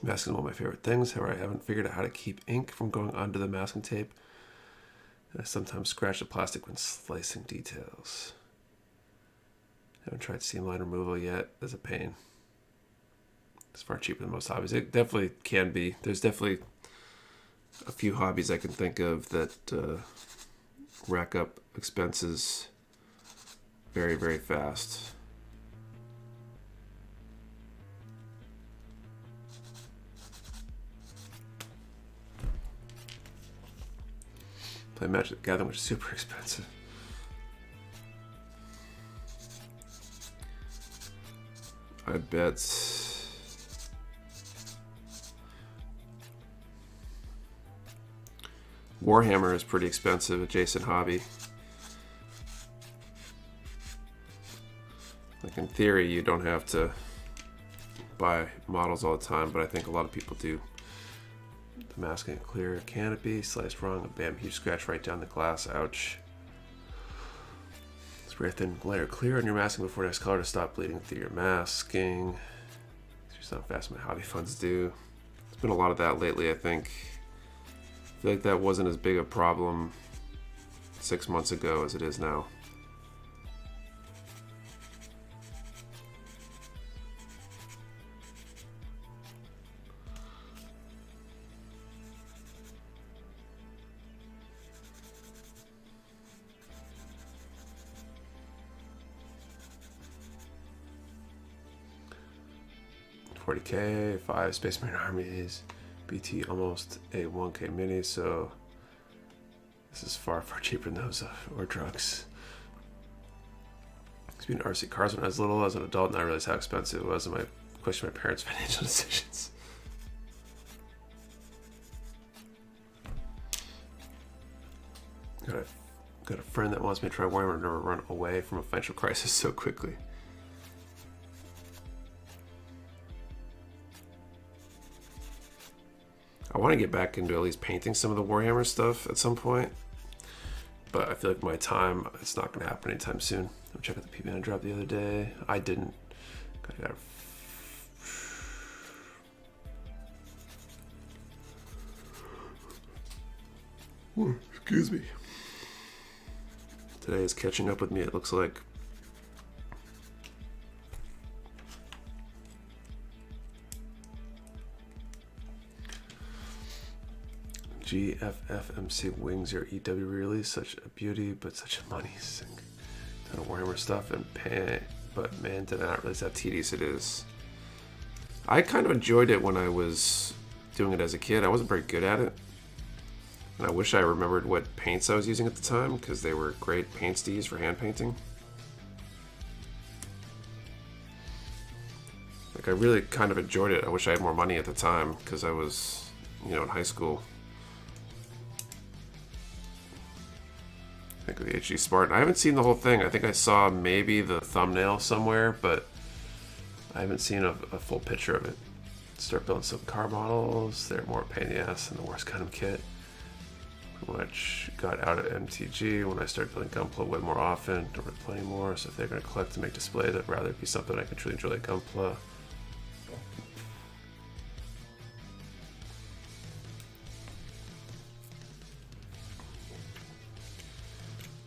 Masking is one of my favorite things. However, I haven't figured out how to keep ink from going onto the masking tape. And I sometimes scratch the plastic when slicing details. Haven't tried seam line removal yet. It's a pain. It's far cheaper than most hobbies. It definitely can be. There's definitely a few hobbies I can think of that rack up expenses very, very fast. Play Magic the Gathering, which is super expensive. I bet Warhammer is pretty expensive, adjacent hobby. Like in theory, you don't have to buy models all the time, but I think a lot of people do. The masking clear canopy, sliced wrong, bam, huge scratch right down the glass, ouch. Spray a thin layer clear on your masking before next color to stop bleeding through your masking. It's just not fast my hobby funds do. There's been a lot of that lately, I think. I feel like that wasn't as big a problem 6 months ago as it is now. $40K, 5 Space Marine armies, BT almost a 1K mini, so this is far, far cheaper than those or drugs. Used to be an RC cars when I was little. As an adult, and I realized how expensive it was, and I questioned my parents' financial decisions. Got a friend that wants me to try Warhammer and never run away from a financial crisis so quickly. I want to get back into at least painting some of the Warhammer stuff at some point, but I feel like my time, it's not going to happen anytime soon. I'm checking the PB I dropped the other day. I didn't. Excuse me. Today is catching up with me, it looks like. GFFMC Wings, your EW release, such a beauty, but such a money sink. Ton of Warhammer stuff and paint, but man, did I not realize how tedious it is. I kind of enjoyed it when I was doing it as a kid. I wasn't very good at it. And I wish I remembered what paints I was using at the time, because they were great paints to use for hand painting. Like, I really kind of enjoyed it. I wish I had more money at the time, because I was, in high school. I think of the HG Spartan. I haven't seen the whole thing. I think I saw maybe the thumbnail somewhere, but I haven't seen a full picture of it. Start building some car models. They're more pain in the ass than the worst Gundam kit. Which got out at MTG when I started building Gunpla way more often. Don't really play anymore, so if they're going to collect to make displays, I'd rather it be something I can truly enjoy like Gunpla.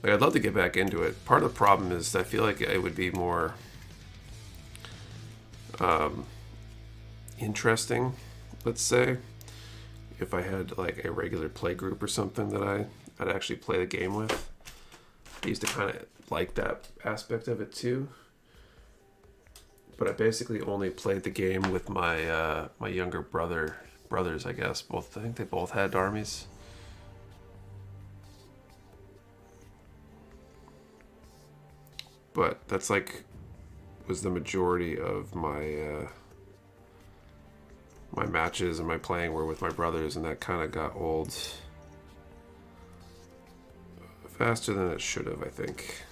Like, I'd love to get back into it. Part of the problem is I feel like it would be more interesting, let's say, if I had like a regular play group or something that I'd actually play the game with. I used to kind of like that aspect of it too. But I basically only played the game with my my younger brothers, I guess. I think they both had armies. but that's like was the majority of my my matches and my playing were with my brothers, and that kind of got old faster than it should have, I think.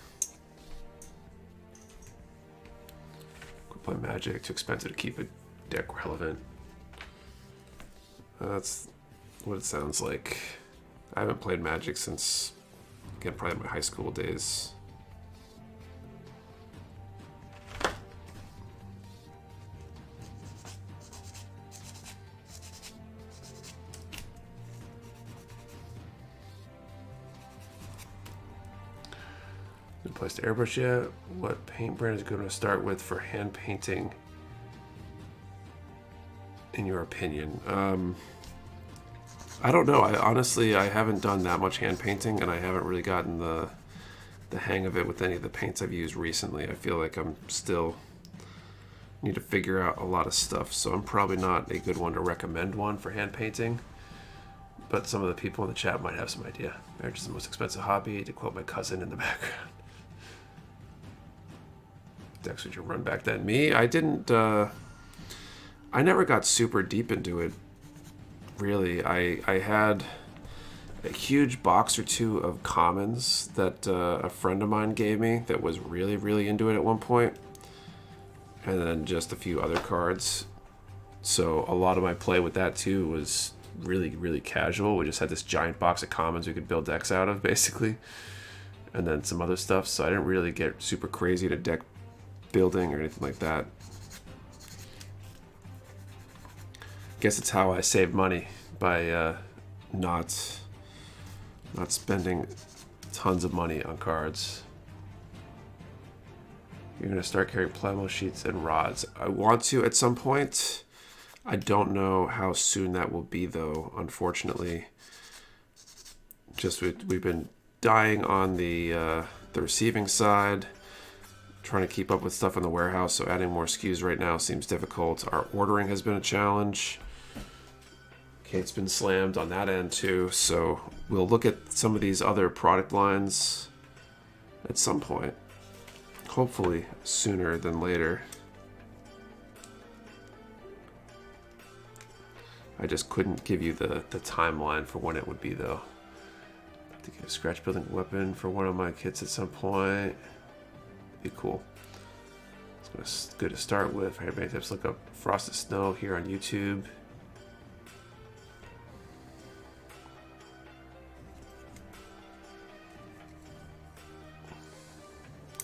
Quit playing Magic, too expensive to keep a deck relevant. That's what it sounds like. I haven't played Magic since, again, probably my high school days. Good place to airbrush yet? What paint brand is going to start with for hand painting, in your opinion? I don't know. I haven't done that much hand painting, and I haven't really gotten the hang of it with any of the paints I've used recently. I feel like I'm still need to figure out a lot of stuff, so I'm probably not a good one to recommend one for hand painting. But some of the people in the chat might have some idea. Marriage is the most expensive hobby, to quote my cousin in the background. Decks would you run back then? Me? I didn't. I never got super deep into it. Really, I had a huge box or two of commons that a friend of mine gave me that was really, really into it at one point, and then just a few other cards. So a lot of my play with that too was really, really casual. We just had this giant box of commons we could build decks out of, basically, and then some other stuff. So I didn't really get super crazy into deck building or anything like that. Guess it's how I save money, by not spending tons of money on cards. You're gonna start carrying Plemo sheets and rods. I want to at some point. I don't know how soon that will be, though, unfortunately. Just we've been dying on the receiving side, trying to keep up with stuff in the warehouse, so adding more SKUs right now seems difficult. Our ordering has been a challenge. Kate's been slammed on that end too, so we'll look at some of these other product lines at some point. Hopefully sooner than later. I just couldn't give you the timeline for when it would be, though. To get a scratch building weapon for one of my kits at some point. Be cool. It's good to start with. For any tips, look up Frosted Snow here on YouTube.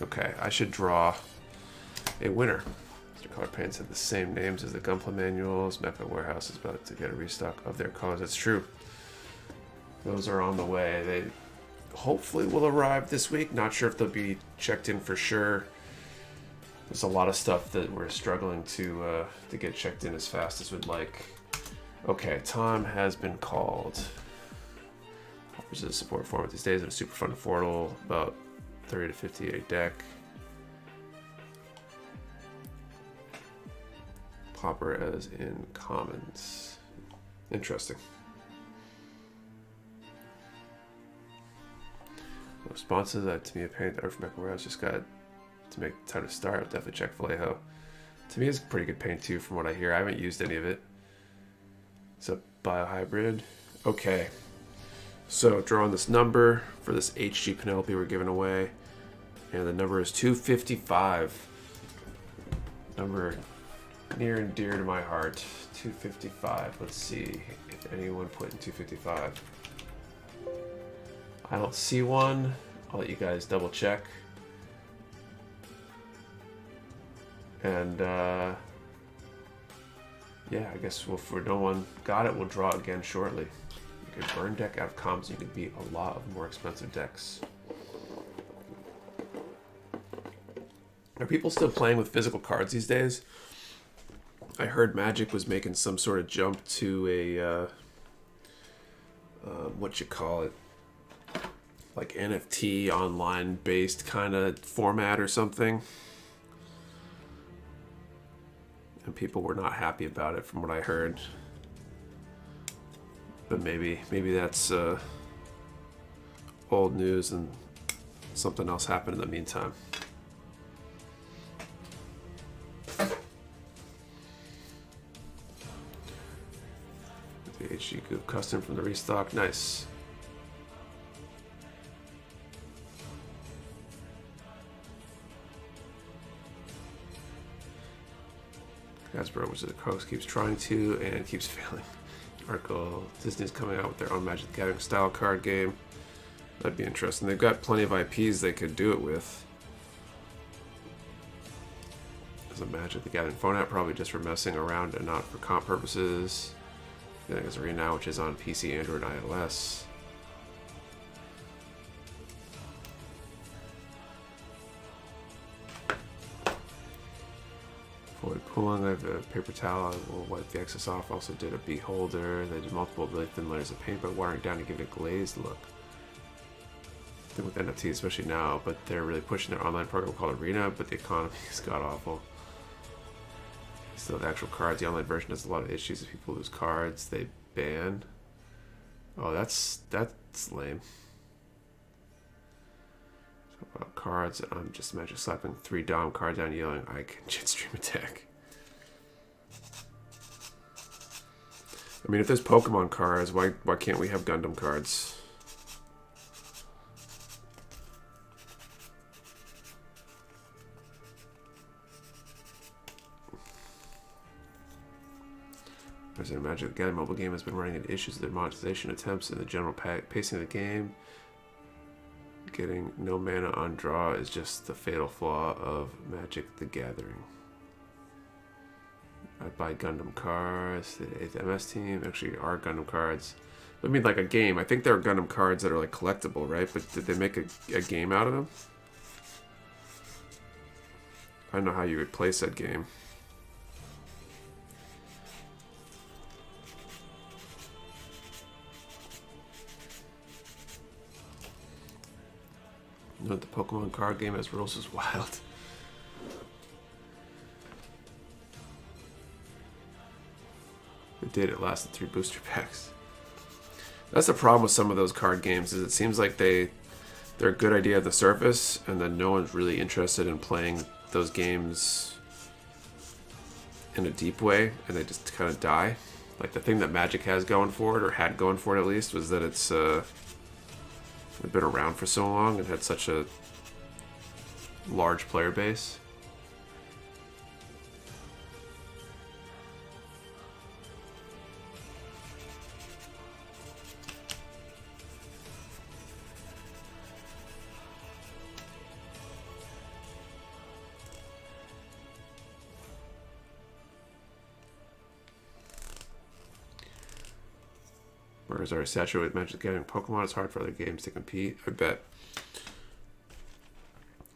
Okay, I should draw a winner. Mr. Color Paints have the same names as the Gunpla manuals. Mecha Warehouse is about to get a restock of their colors. That's true. Those are on the way. They hopefully will arrive this week. Not sure if they'll be checked in for sure. There's a lot of stuff that we're struggling to get checked in as fast as we'd like. Okay, time has been called. Offers a support format these days, and a super fun affordable, about 30 to 58 deck. Popper as in commons. Interesting. No responses. To me, a paint that from Mecha Warehouse just got to make time to start. I'll definitely check Vallejo. To me, it's pretty good paint too, from what I hear. I haven't used any of it. It's a biohybrid. Okay. So drawing this number for this HG Penelope we're giving away. And the number is 255. Number near and dear to my heart. 255. Let's see if anyone put in 255. I don't see one. I'll let you guys double check. And yeah, I guess if no one got it, we'll draw again shortly. You can burn deck out of comms, you can beat a lot of more expensive decks. Are people still playing with physical cards these days? I heard Magic was making some sort of jump to a what you call it, like NFT online based kind of format or something, and people were not happy about it from what I heard. But maybe that's old news and something else happened in the meantime. HG Goop custom from the restock. Nice. Hasbro, which is the Coast, keeps trying to and keeps failing. Article: Disney's coming out with their own Magic the Gathering style card game. That'd be interesting. They've got plenty of IPs they could do it with. There's a Magic the Gathering phone app, probably just for messing around and not for comp purposes. I think there's Arena, which is on PC, Android, and iOS. Void pooling, I have a paper towel, I will wipe the excess off. Also did a beholder. They did multiple really thin layers of paint by watering it down to give it a glazed look. I think with NFT, especially now, but they're really pushing their online program called Arena, but the economy is god-awful. Still, the actual cards, the online version has a lot of issues. If people lose cards, they ban. Oh, that's lame. About cards, I'm just magic slapping 3 Dom cards down, yelling, I can jet stream attack. I mean, if there's Pokemon cards, why can't we have Gundam cards? There's a Magic the Gathering mobile game has been running into issues with their monetization attempts and the general pacing of the game. Getting no mana on draw is just the fatal flaw of Magic the Gathering. I buy Gundam cards. The 8th MS team actually are Gundam cards. I mean, like a game. I think there are Gundam cards that are like collectible, right? But did they make a game out of them? I don't know how you would play said game. No, the Pokemon card game as rules is wild. It did. It lasted 3 booster packs. That's the problem with some of those card games. Is it seems like they're a good idea at the surface, and then no one's really interested in playing those games in a deep way, and they just kind of die. Like the thing that Magic has going for it, or had going for it at least, was that it's been around for so long and had such a large player base. Whereas already saturated with Magic the Gathering Pokemon, it's hard for other games to compete. I bet.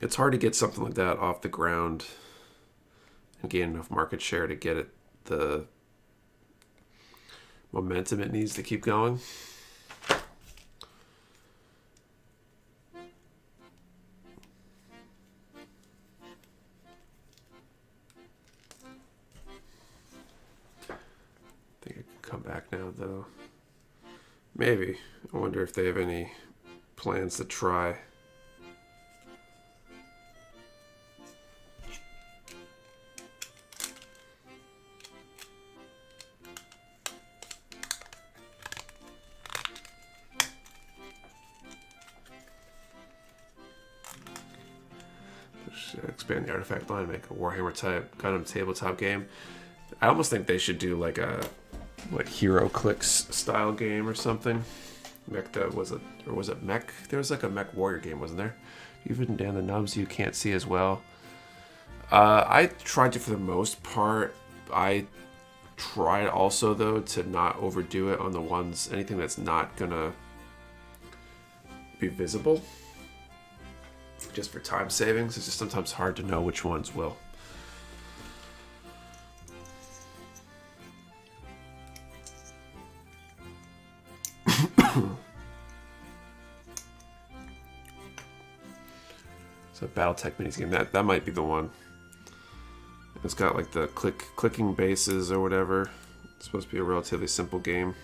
It's hard to get something like that off the ground and gain enough market share to get it the momentum it needs to keep going. I think it can come back now, though. Maybe. I wonder if they have any plans to try. Expand the artifact line, make a Warhammer type Gundam tabletop game. I almost think they should do like a Hero Clicks style game or something. Was it Mech? There was like a Mech Warrior game, wasn't there? Even down the nubs you can't see as well. I tried to for the most part. I tried also though to not overdo it on the ones, anything that's not gonna be visible. Just for time savings. It's just sometimes hard to know which ones will. So Battletech minis game, that might be the one. It's got like the clicking bases or whatever. It's supposed to be a relatively simple game.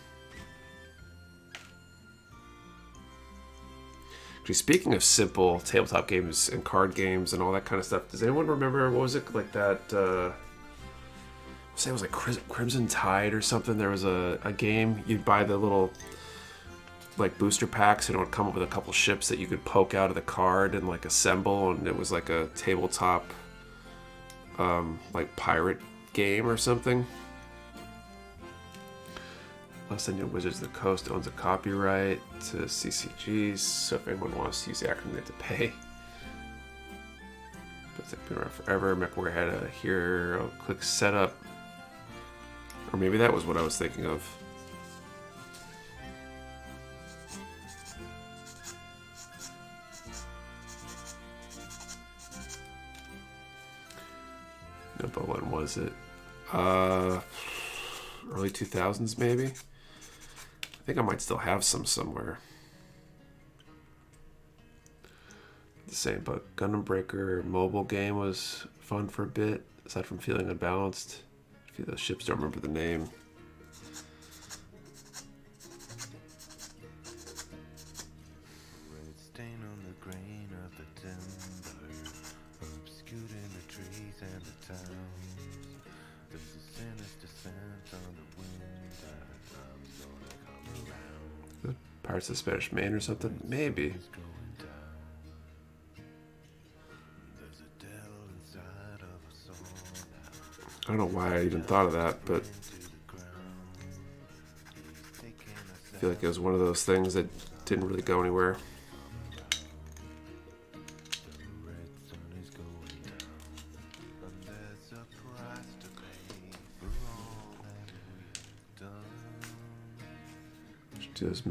Actually, speaking of simple tabletop games and card games and all that kind of stuff, does anyone remember, what was it like that? say it was like Crimson Tide or something. There was a game, you'd buy the little like booster packs and it would come up with a couple ships that you could poke out of the card and like assemble, and it was like a tabletop like pirate game or something. Los Angeles Wizards of the Coast owns a copyright to CCGs, so if anyone wants to use the acronym, they have to pay. But it's been around forever. Mecha Warehouse had a hero click setup. Or maybe that was what I was thinking of. No, but when was it? Early 2000s maybe? I think I might still have some somewhere. The same, but Gundam Breaker mobile game was fun for a bit, aside from feeling unbalanced. A few of those ships don't remember the name. Pirates of the Spanish Main or something? Maybe. I don't know why I even thought of that, but I feel like it was one of those things that didn't really go anywhere. Do those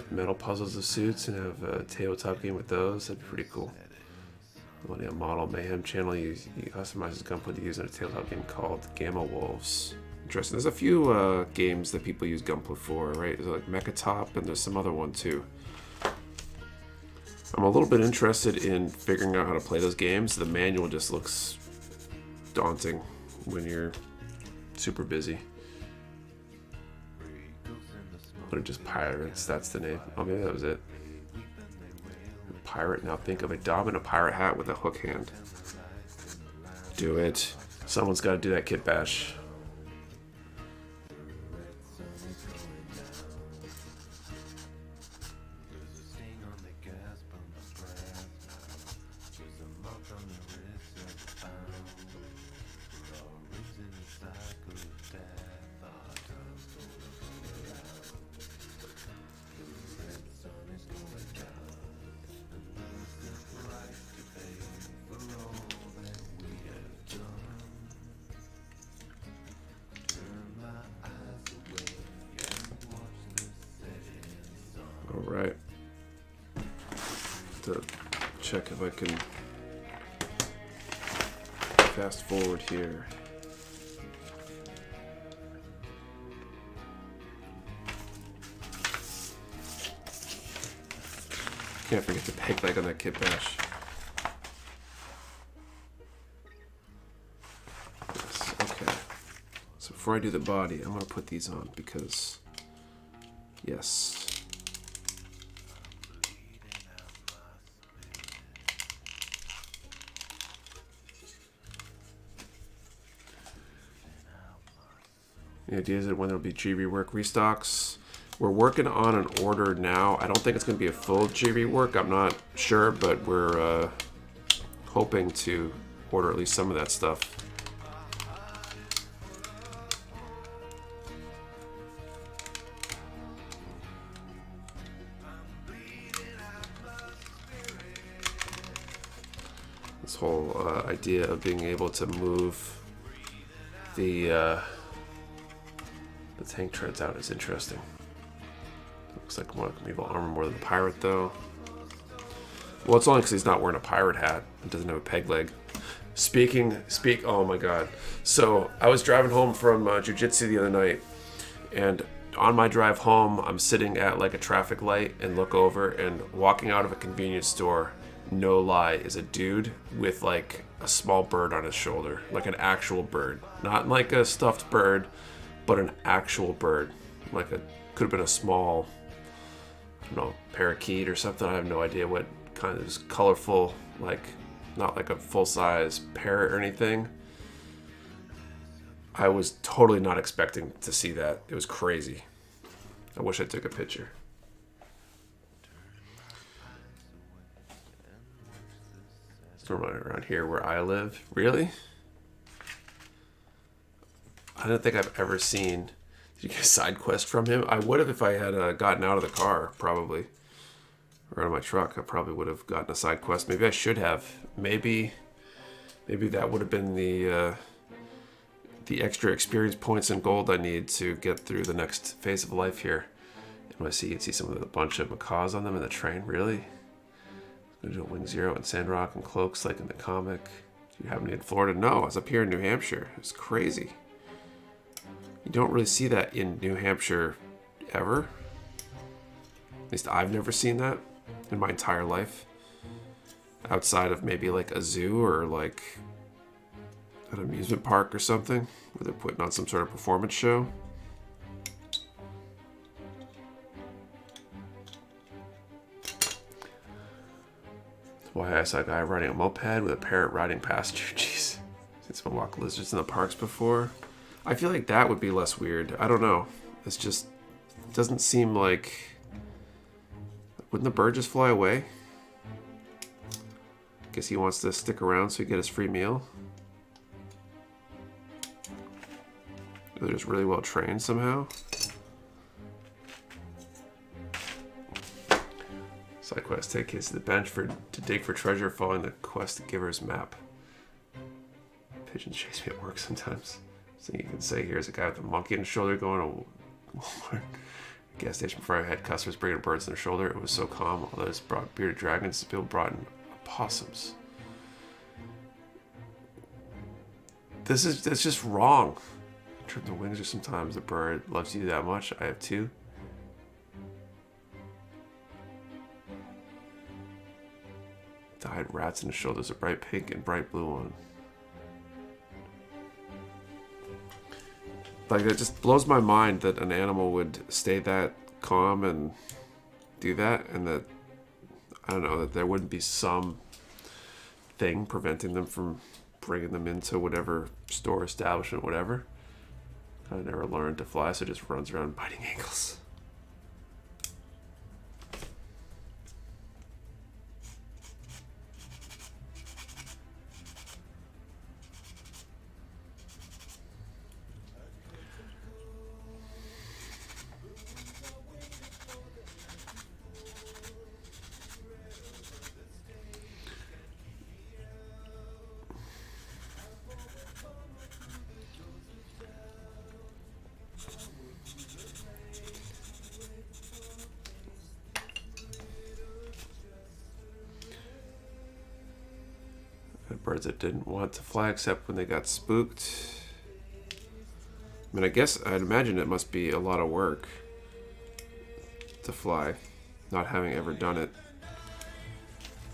metal puzzles of suits and have a tabletop game with those. That'd be pretty cool. Millennium Model Mayhem channel, you customize his gunplay to use in a tabletop game called Gamma Wolves. Interesting. There's a few games that people use gunplay for, right? There's like Mecha Top, and there's some other one too. I'm a little bit interested in figuring out how to play those games. The manual just looks daunting when you're super busy. Or just Pirates, that's the name. Oh, maybe that was it. Pirate, now think of a dom in a pirate hat with a hook hand. Do it. Someone's got to do that kit bash. Alright. To check if I can fast forward here. Can't forget the peg leg on that kit bash. Yes, okay. So before I do the body, I'm going to put these on because, yes. The idea is that when there'll be G rework restocks, we're working on an order now. I don't think it's going to be a full G rework. I'm not sure, but we're hoping to order at least some of that stuff. This whole idea of being able to move the tank treads out is interesting. Looks like more like evil armor more than the pirate though. Well, it's only because he's not wearing a pirate hat and doesn't have a peg leg. Oh my god. So I was driving home from jiu-jitsu the other night, and on my drive home, I'm sitting at like a traffic light and look over, and walking out of a convenience store, no lie, is a dude with like a small bird on his shoulder, like an actual bird, not like a stuffed bird, but an actual bird, like a could have been a small, I don't know, parakeet or something. I have no idea what kind of is colorful, like not like a full-size parrot or anything. I was totally not expecting to see that. It was crazy. I wish I took a picture. Storm around here where I live. Really? I don't think I've ever seen... Did you get a side quest from him? I would have if I had gotten out of the car, probably. Or out of my truck. I probably would have gotten a side quest. Maybe I should have. Maybe that would have been the extra experience points and gold I need to get through the next phase of life here. And when I see, you can see some of the bunch of macaws on them in the train. Really? I'm gonna do a Wing Zero and Sandrock and Cloaks like in the comic. Do you have any in Florida? No, I was up here in New Hampshire. It's crazy. You don't really see that in New Hampshire ever. At least I've never seen that in my entire life. Outside of maybe like a zoo or like an amusement park or something where they're putting on some sort of performance show. Why I saw a guy riding a moped with a parrot riding past you. Jeez. Seen some walk lizards in the parks before. I feel like that would be less weird. I don't know. It's just... It doesn't seem like... Wouldn't the bird just fly away? Guess he wants to stick around so he get his free meal. They're just really well trained somehow. Side quest, take kids to the bench to dig for treasure following the quest giver's map. Pigeons chase me at work sometimes. So you can say here's a guy with a monkey on his shoulder going to Walmart. Gas station before I had customers bringing birds on their shoulder. It was so calm. Others brought bearded dragons. People brought in opossums. That's just wrong. Trim the wings or sometimes the bird loves you that much. I have two. Dyed rats in the shoulders, a bright pink and bright blue one. Like, it just blows my mind that an animal would stay that calm and do that, and that, I don't know, that there wouldn't be some thing preventing them from bringing them into whatever store, establishment, whatever. I never learned to fly, so it just runs around biting ankles. Birds that didn't want to fly except when they got spooked. I mean, I guess I'd imagine it must be a lot of work to fly, not having ever done it.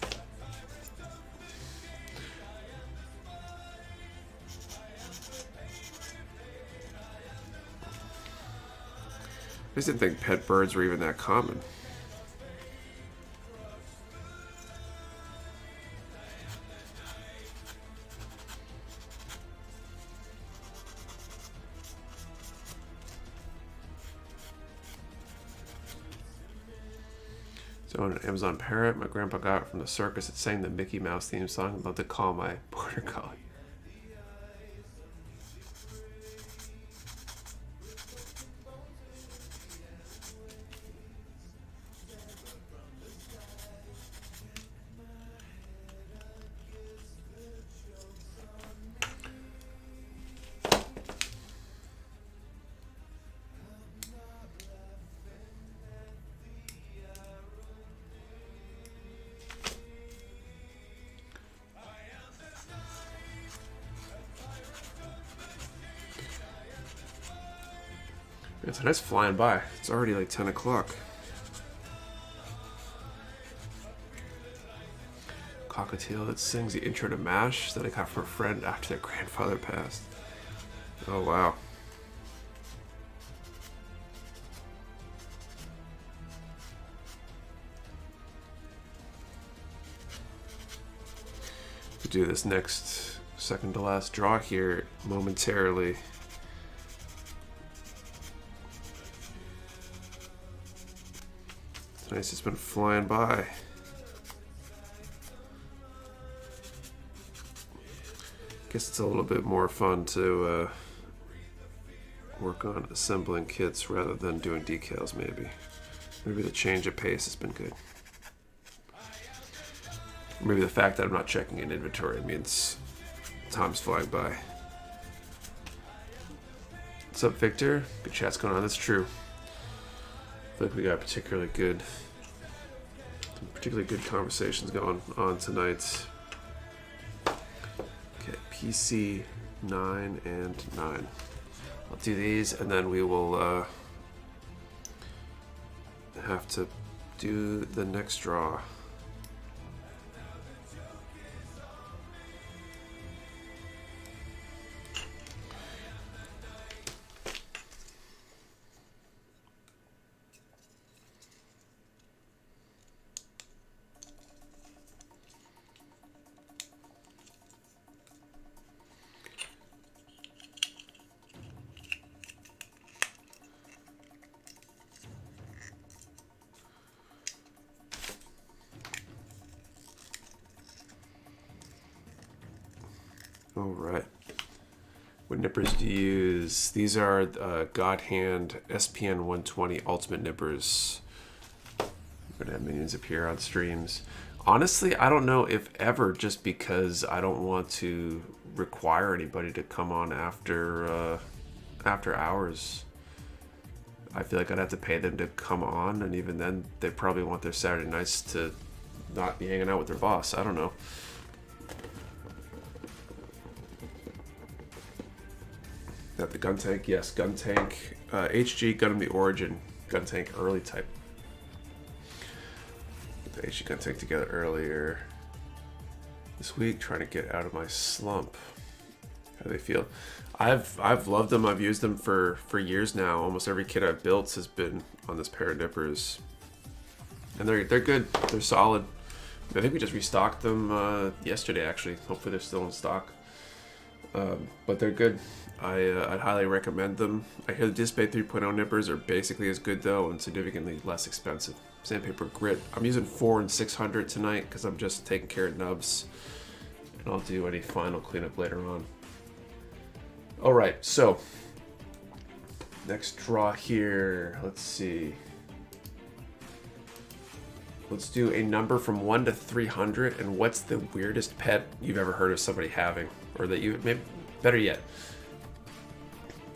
I just didn't think pet birds were even that common. So an Amazon parrot my grandpa got from the circus that sang the Mickey Mouse theme song. I'd love to call my border collie. So that's flying by. It's already like 10 o'clock. Cockatiel that sings the intro to MASH that I got from a friend after their grandfather passed. Oh, wow. To do this next second to last draw here momentarily. Nice, it's been flying by. Guess it's a little bit more fun to work on assembling kits rather than doing decals, maybe. Maybe the change of pace has been good. Maybe the fact that I'm not checking in inventory means time's flying by. What's up, Victor? Good chat's going on. That's true. I feel like we got particularly good conversations going on tonight. Okay, PC 9 and 9. I'll do these, and then we will have to do the next draw. All right. What nippers do you use? These are God Hand SPN 120 Ultimate nippers. I'm going to have minions appear on streams. Honestly, I don't know if ever, just because I don't want to require anybody to come on after hours. I feel like I'd have to pay them to come on, and even then, they probably want their Saturday nights to not be hanging out with their boss. I don't know. Got the Guntank, yes, Guntank, HG Gundam the Origin, Guntank early type. Put the HG Guntank together earlier this week, trying to get out of my slump. How do they feel? I've loved them. I've used them for years now. Almost every kit I've built has been on this pair of nippers, and they're good. They're solid. I think we just restocked them yesterday, actually. Hopefully they're still in stock. But they're good. I'd highly recommend them. I hear the Display 3.0 nippers are basically as good though, and significantly less expensive. Sandpaper grit. I'm using 4 and 600 tonight because I'm just taking care of nubs, and I'll do any final cleanup later on. All right, so next draw here. Let's see. Let's do a number from 1 to 300, and what's the weirdest pet you've ever heard of somebody having, or that you maybe better yet.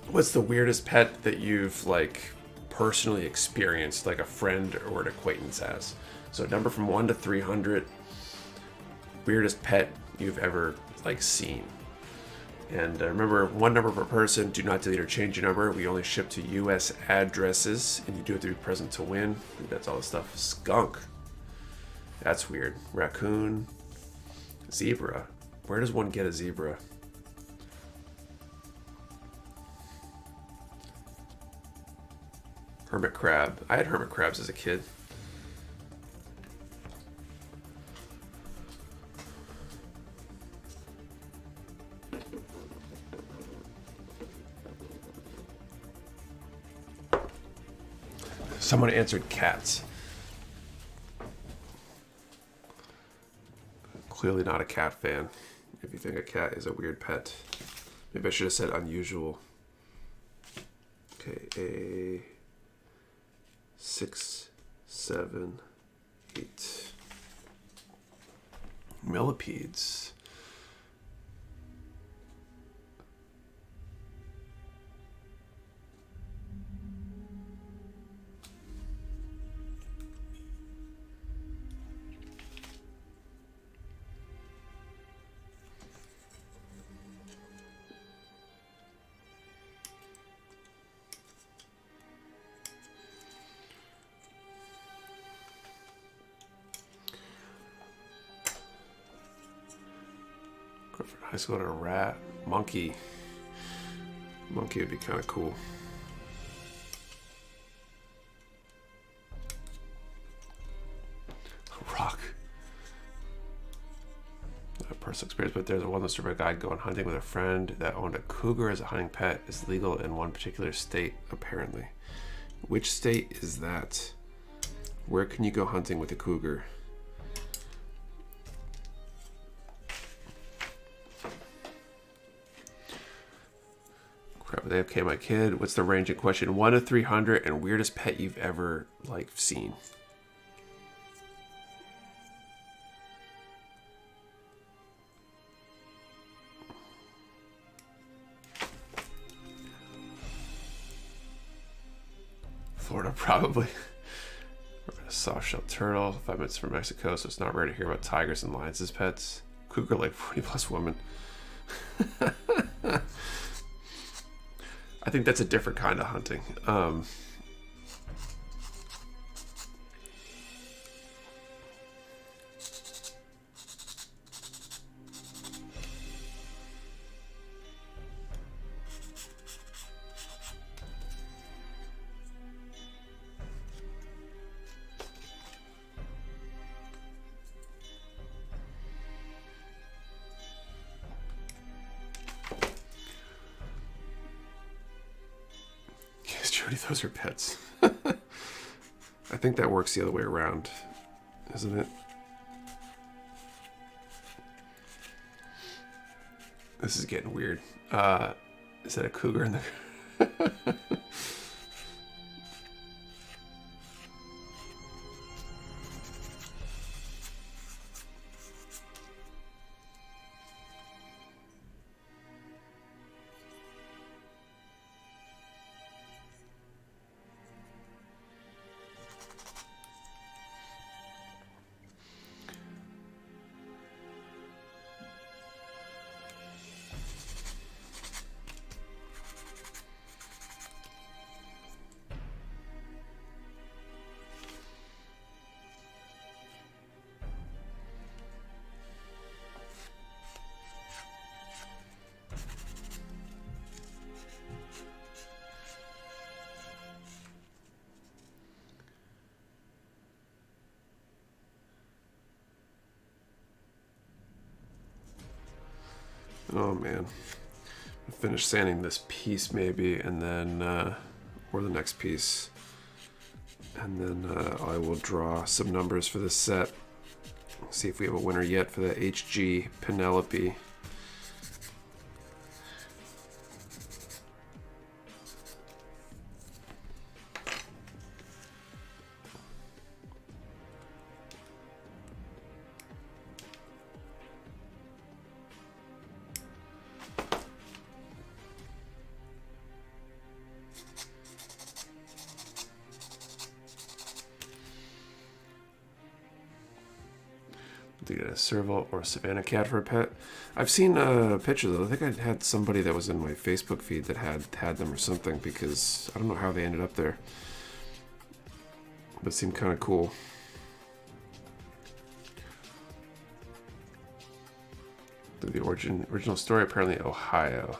What's the weirdest pet that you've like personally experienced, like a friend or an acquaintance has? So a number from 1 to 300, weirdest pet you've ever like seen. And remember, one number per person. Do not delete or change your number. We only ship to U.S. addresses, and you do have to be present to win. I think that's all the stuff. Skunk. That's weird. Raccoon. Zebra. Where does one get a zebra? Hermit crab. I had hermit crabs as a kid. Someone answered cats. Clearly not a cat fan. If you think a cat is a weird pet. Maybe I should have said unusual. Okay, a 6, 7, 8. Millipedes. High school, a rat, monkey. Monkey would be kind of cool. A rock. A personal experience, but there's a one story about a guy going hunting with a friend that owned a cougar as a hunting pet. Is legal in one particular state, apparently. Which state is that? Where can you go hunting with a cougar? Crap, with AFK my kid. What's the range in question? 1 to 300, and weirdest pet you've ever like seen. Florida, probably. A soft-shelled turtle, 5 minutes from Mexico, so it's not rare to hear about tigers and lions as pets. Cougar like 40+ women. I think that's a different kind of hunting. Those are pets. I think that works the other way around, isn't it? This is getting weird. Is that a cougar in the... Oh man, I'll finish sanding this piece maybe, and then or the next piece, and then I will draw some numbers for this set. See if we have a winner yet for the HG Penelope. To get a serval or a Savannah cat for a pet. I've seen pictures of them. I think I had somebody that was in my Facebook feed that had them or something, because I don't know how they ended up there. But it seemed kind of cool. The original story, apparently Ohio.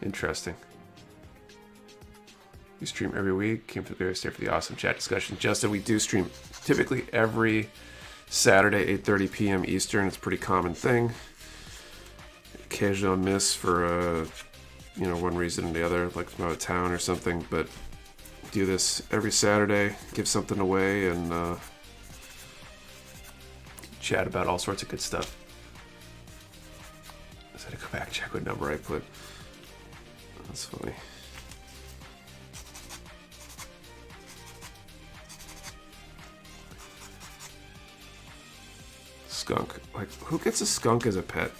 Interesting. We stream every week. Came to the various day for the awesome chat discussion. Justin, we do stream typically every Saturday, 8:30 p.m. Eastern. It's a pretty common thing. Occasional miss for one reason or the other, like from out of town or something. But do this every Saturday, give something away, and chat about all sorts of good stuff. I had to go back and check what number I put. That's funny. Skunk. Like, who gets a skunk as a pet?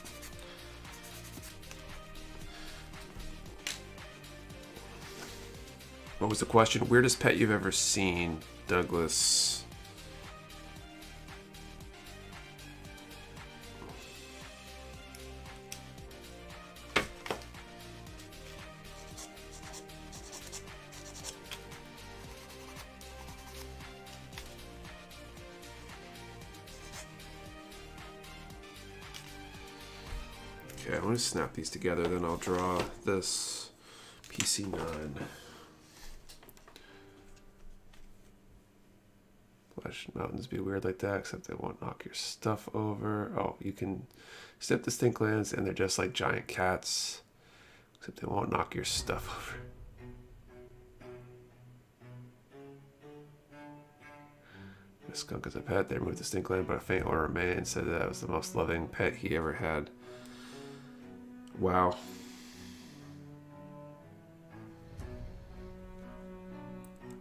What was the question? Weirdest pet you've ever seen, Douglas? Okay, I'm going to snap these together, then I'll draw this PC9. Flash mountains be weird like that, except they won't knock your stuff over. Oh, you can step the stink lands, and they're just like giant cats, except they won't knock your stuff over. skunk as a pet. They removed the stink gland, but a faint odor remained and said that was the most loving pet he ever had. Wow.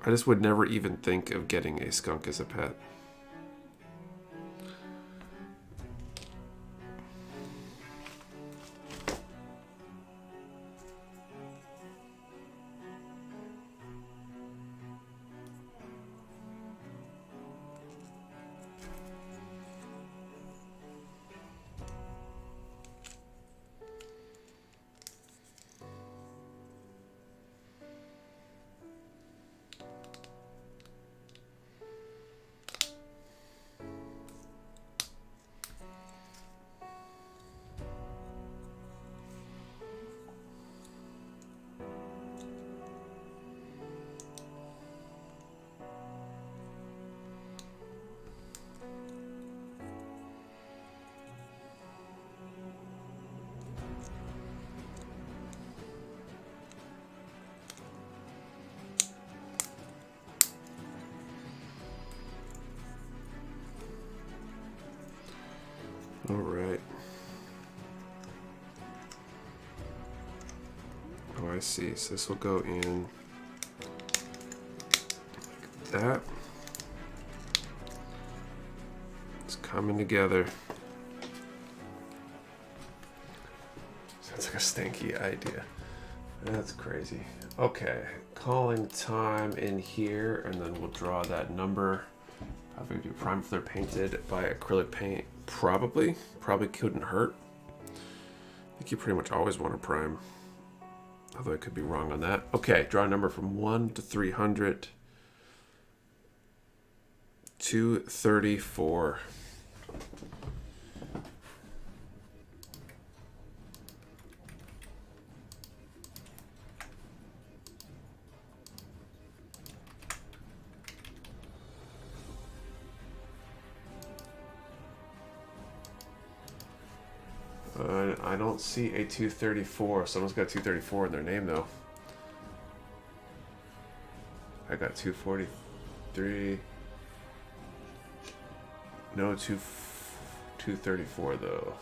I just would never even think of getting a skunk as a pet. All right. Oh, I see. So this will go in like that. It's coming together. Sounds like a stinky idea. That's crazy. Okay, calling time in here, and then we'll draw that number. Probably do prime if they're painted by acrylic paint. Probably couldn't hurt. I think you pretty much always want to prime. Although I could be wrong on that. Okay, draw a number from 1 to 300. 234. I don't see a 234. Someone's got 234 in their name, though. I got 243. No, 234, though.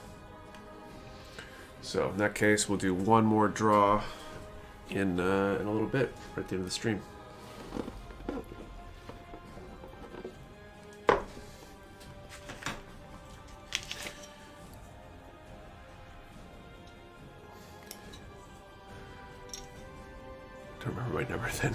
So, in that case, we'll do one more draw in a little bit, right at the end of the stream. Don't remember my number then.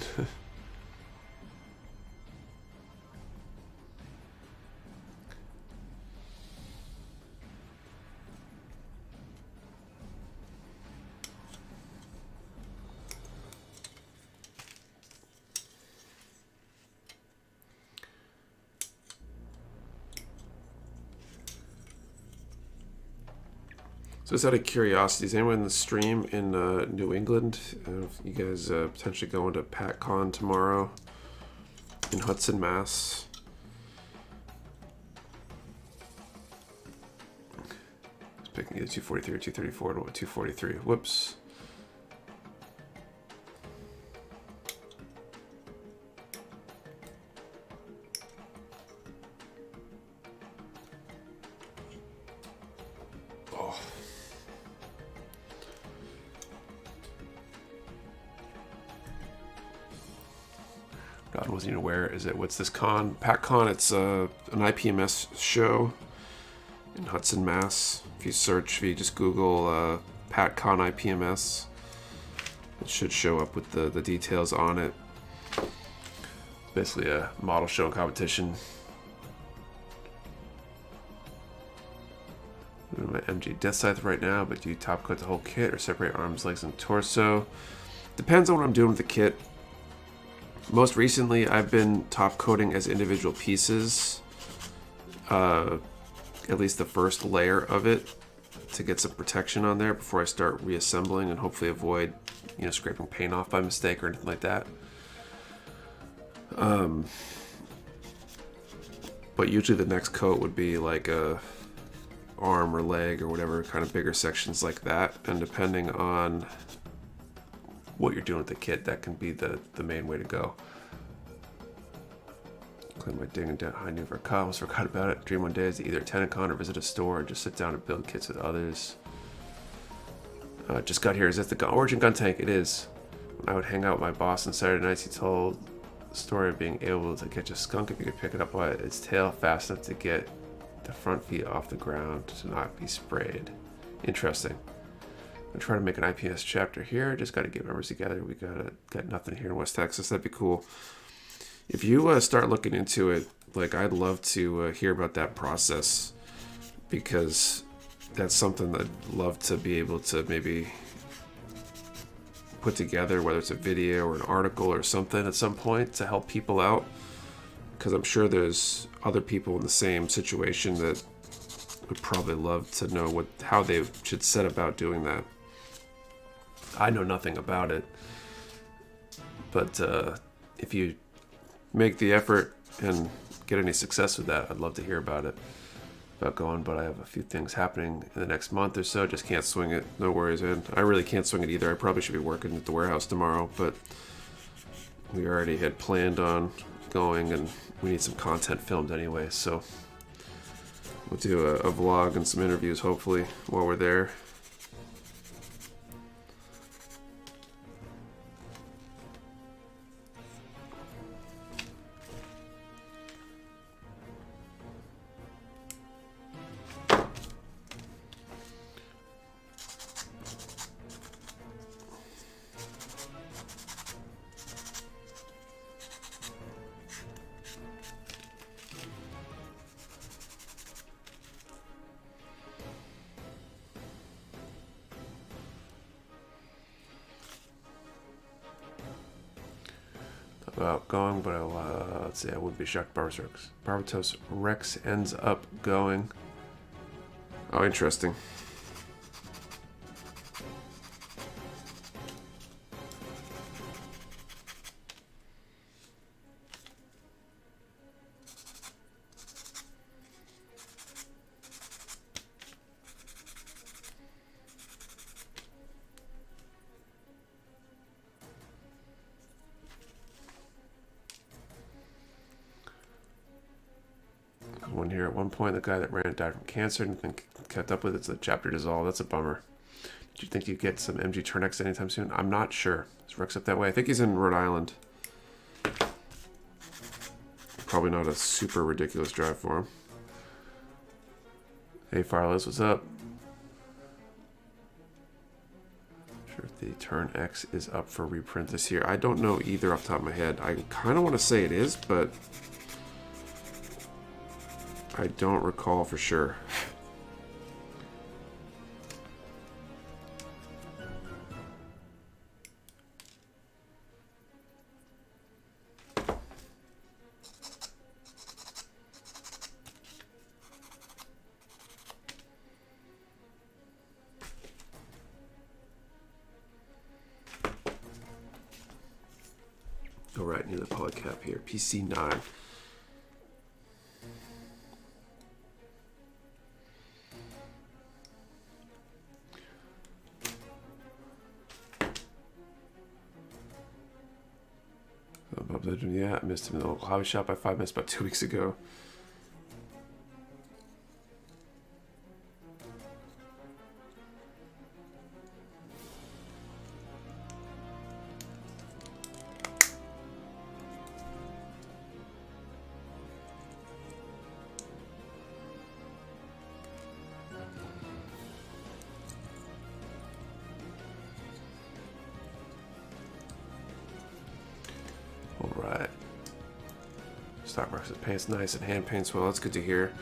So just out of curiosity, is anyone in the stream in New England? If you guys potentially going to PatCon tomorrow in Hudson, Mass. I was picking either 243 or 234. I don't want 243. Whoops. God, wasn't even aware. Is it, what's this con? PatCon, it's an IPMS show in Hudson, Mass. If you just Google PatCon IPMS, it should show up with the details on it. It's basically a model show and competition. I'm doing my MG Death Scythe right now, but do you top coat the whole kit or separate arms, legs, and torso? Depends on what I'm doing with the kit. Most recently, I've been top coating as individual pieces, at least the first layer of it, to get some protection on there before I start reassembling and hopefully avoid, scraping paint off by mistake or anything like that. But usually the next coat would be like a arm or leg or whatever, kind of bigger sections like that, and depending on what you're doing with the kit, that can be the main way to go. clean my ding and dent high new for a cut. Almost forgot about it. Dream one day is to either attend a con or visit a store or just sit down and build kits with others. Just got here. Is that the Origin Guntank? It is. When I would hang out with my boss on Saturday nights, he told the story of being able to catch a skunk if you could pick it up by its tail fast enough to get the front feet off the ground to not be sprayed. Interesting. I'm gonna try to make an IPS chapter here. Just got to get members together. We got nothing here in West Texas. That'd be cool. If you start looking into it, like I'd love to hear about that process, because that's something that I'd love to be able to maybe put together, whether it's a video or an article or something at some point to help people out, because I'm sure there's other people in the same situation that would probably love to know how they should set about doing that. I know nothing about it, but if you make the effort and get any success with that, I'd love to hear about it, about going. But I have a few things happening in the next month or so. Just can't swing it. No worries, man. I really can't swing it either. I probably should be working at the warehouse tomorrow, but we already had planned on going, and we need some content filmed anyway, so we'll do a vlog and some interviews hopefully while we're there. Going, but let's see, I wouldn't be shocked Barbatos Rex ends up going. Oh, interesting. One here at one point, the guy that ran it died from cancer and then kept up with it, so the chapter dissolved. That's a bummer. Do you think you get some MG Turn X anytime soon? I'm not sure. Is Rex up that way? I think he's in Rhode Island. Probably not a super ridiculous drive for him. Hey, Fireless, what's up? Not sure if the Turn X is up for reprint this year. I don't know either off the top of my head. I kind of want to say it is, but I don't recall for sure. All right, near the polycap here. PC9. Yeah, I missed him in the local hobby shop by 5 minutes about 2 weeks ago. Pants nice and hand paints well. That's good to hear.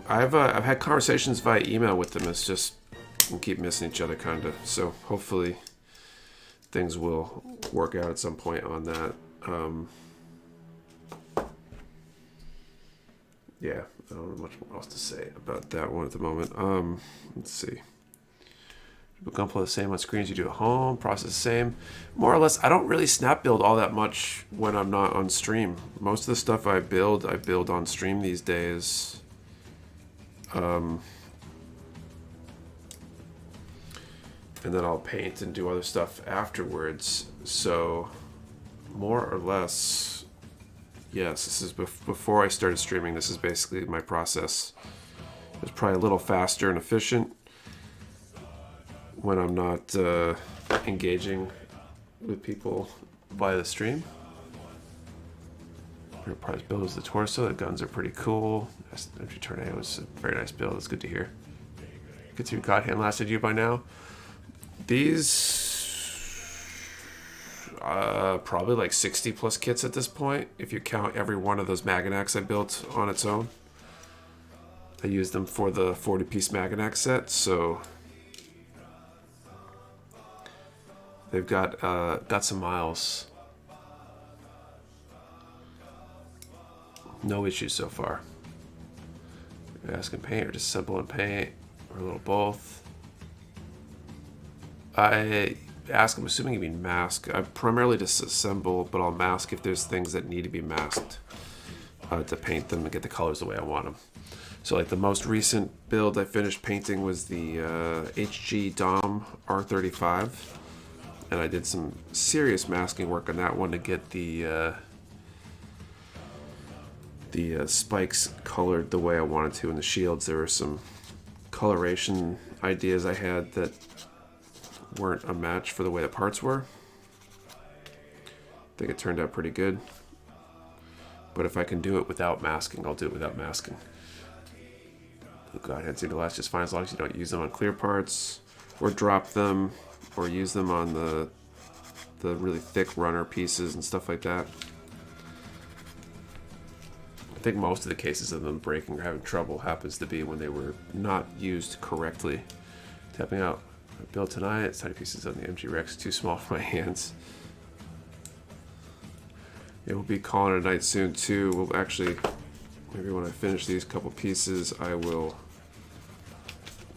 I've had conversations via email with them. It's just we keep missing each other, kind of. So hopefully things will work out at some point on that. Yeah, I don't know much more else to say about that one at the moment. Let's see. Gunpla the same on screen as you do at home. Process the same. More or less, I don't really snap build all that much when I'm not on stream. Most of the stuff I build on stream these days. And then I'll paint and do other stuff afterwards. So, more or less, Yes, this is before I started streaming. This is basically my process. It's probably a little faster and efficient when I'm not engaging with people via the stream. Enterprise build is the torso. The guns are pretty cool. SMG Tornado was a very nice build. It's good to hear. Good to God hand lasted you by now. These probably like 60 plus kits at this point, if you count every one of those Maganacs I built on its own. I used them for the 40-piece Maganac set, so they've got some miles. No issues so far. Mask and paint, or just simple and paint, or a little both. I ask, I'm assuming you mean mask. I primarily disassemble, but I'll mask if there's things that need to be masked to paint them and get the colors the way I want them. So like the most recent build I finished painting was the HG Dom R35, and I did some serious masking work on that one to get the spikes colored the way I wanted to. In the shields, there were some coloration ideas I had that weren't a match for the way the parts were. I think it turned out pretty good. But if I can do it without masking, I'll do it without masking. Oh God, hands seem to last just fine as long as you don't use them on clear parts, or drop them, or use them on the really thick runner pieces and stuff like that. I think most of the cases of them breaking or having trouble happens to be when they were not used correctly. Tapping out my build tonight. Tiny pieces on the MG Rex, too small for my hands. Yeah, we'll be calling it a night soon too. We'll actually, maybe when I finish these couple pieces, I will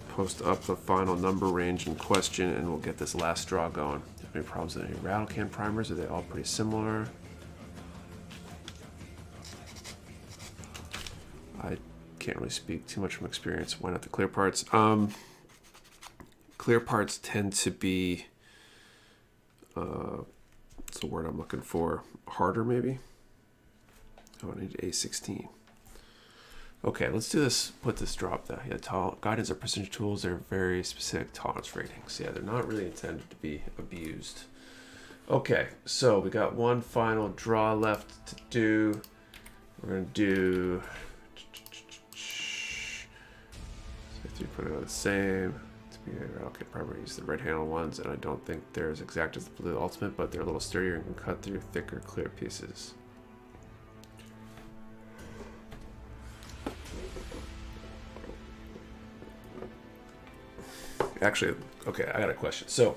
post up the final number range in question, and we'll get this last draw going. Any problems with any rattle can primers? Are they all pretty similar? I can't really speak too much from experience. Why not the clear parts? Clear parts tend to be, what's the word I'm looking for? Harder, maybe? Oh, I need A16. Okay, let's do this. Put this drop there. Yeah, guidance or precision tools are very specific tolerance ratings. Yeah, they're not really intended to be abused. Okay, so we got one final draw left to do. We're going to do... So put it on the same. Okay, probably use the red handle ones, and I don't think they're as exact as the blue ultimate, but they're a little sturdier and can cut through thicker, clear pieces. Actually, okay, I got a question. So,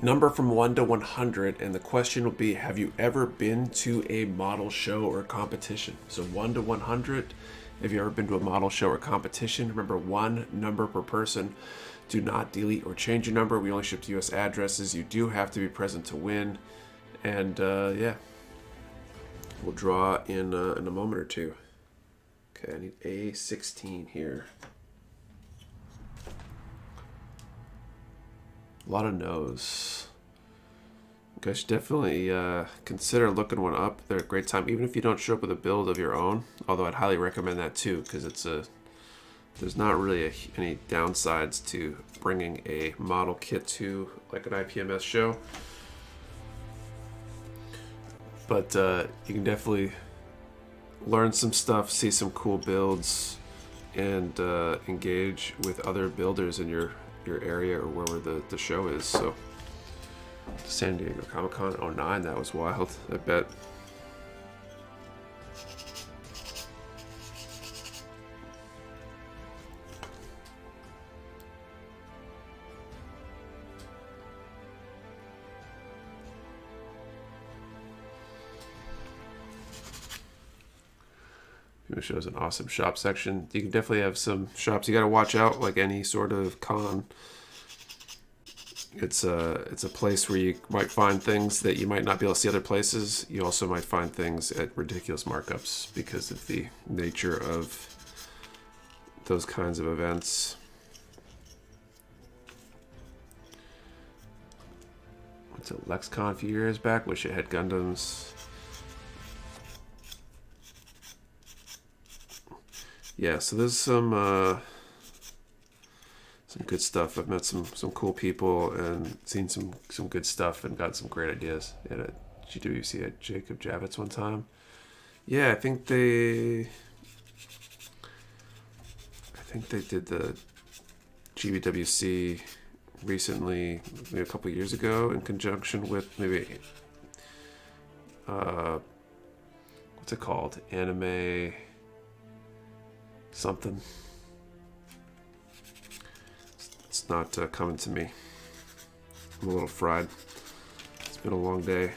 number from 1 to 100, and the question will be, have you ever been to a model show or competition? So 1 to 100, have you ever been to a model show or competition? Remember, one number per person. Do not delete or change your number. We only ship to US addresses. You do have to be present to win. And yeah, we'll draw in a moment or two. Okay, I need A16 here. A lot of no's. You guys should definitely consider looking one up. They're a great time, even if you don't show up with a build of your own. Although I'd highly recommend that too, because there's not really any downsides to bringing a model kit to like an IPMS show. But you can definitely learn some stuff, see some cool builds, and engage with other builders in your area or wherever the show is. So San Diego Comic-Con 09, that was wild, I bet. It shows an awesome shop section. You can definitely have some shops. You got to watch out, like any sort of con. It's a place where you might find things that you might not be able to see other places. You also might find things at ridiculous markups because of the nature of those kinds of events. What's it, LexCon a few years back? Wish it had Gundams. yeah, so there's some good stuff. I've met some cool people and seen some good stuff and got some great ideas. At GWC at Jacob Javits one time. Yeah, I think they did the GBWC recently, maybe a couple years ago, in conjunction with maybe what's it called? Anime something. It's not coming to me. I'm a little fried. It's been a long day.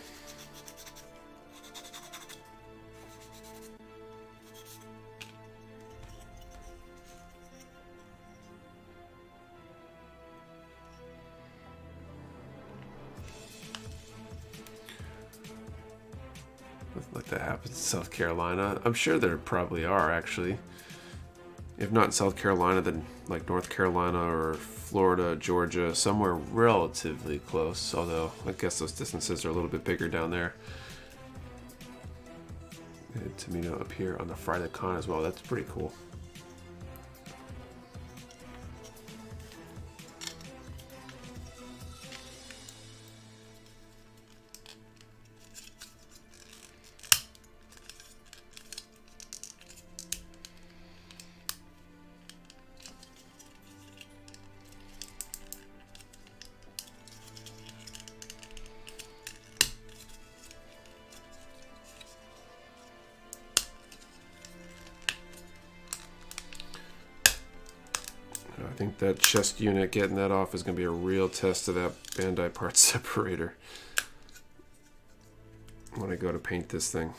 Like that happens in South Carolina. I'm sure there probably are, actually. If not in South Carolina, then like North Carolina or Florida, Georgia, somewhere relatively close. Although I guess those distances are a little bit bigger down there. And Tamino up here on the Friday Con as well. That's pretty cool. I think that chest unit, getting that off, is going to be a real test of that Bandai part separator when I go to paint this thing.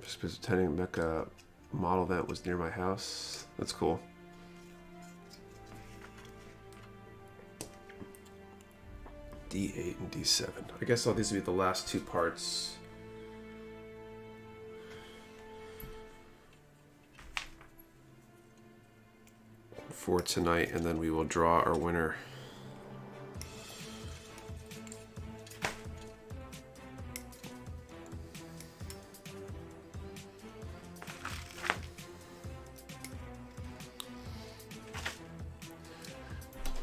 Just attending a Mecha model event was near my house. That's cool. D8 and D7. I guess all these will be the last two parts. For tonight, and then we will draw our winner.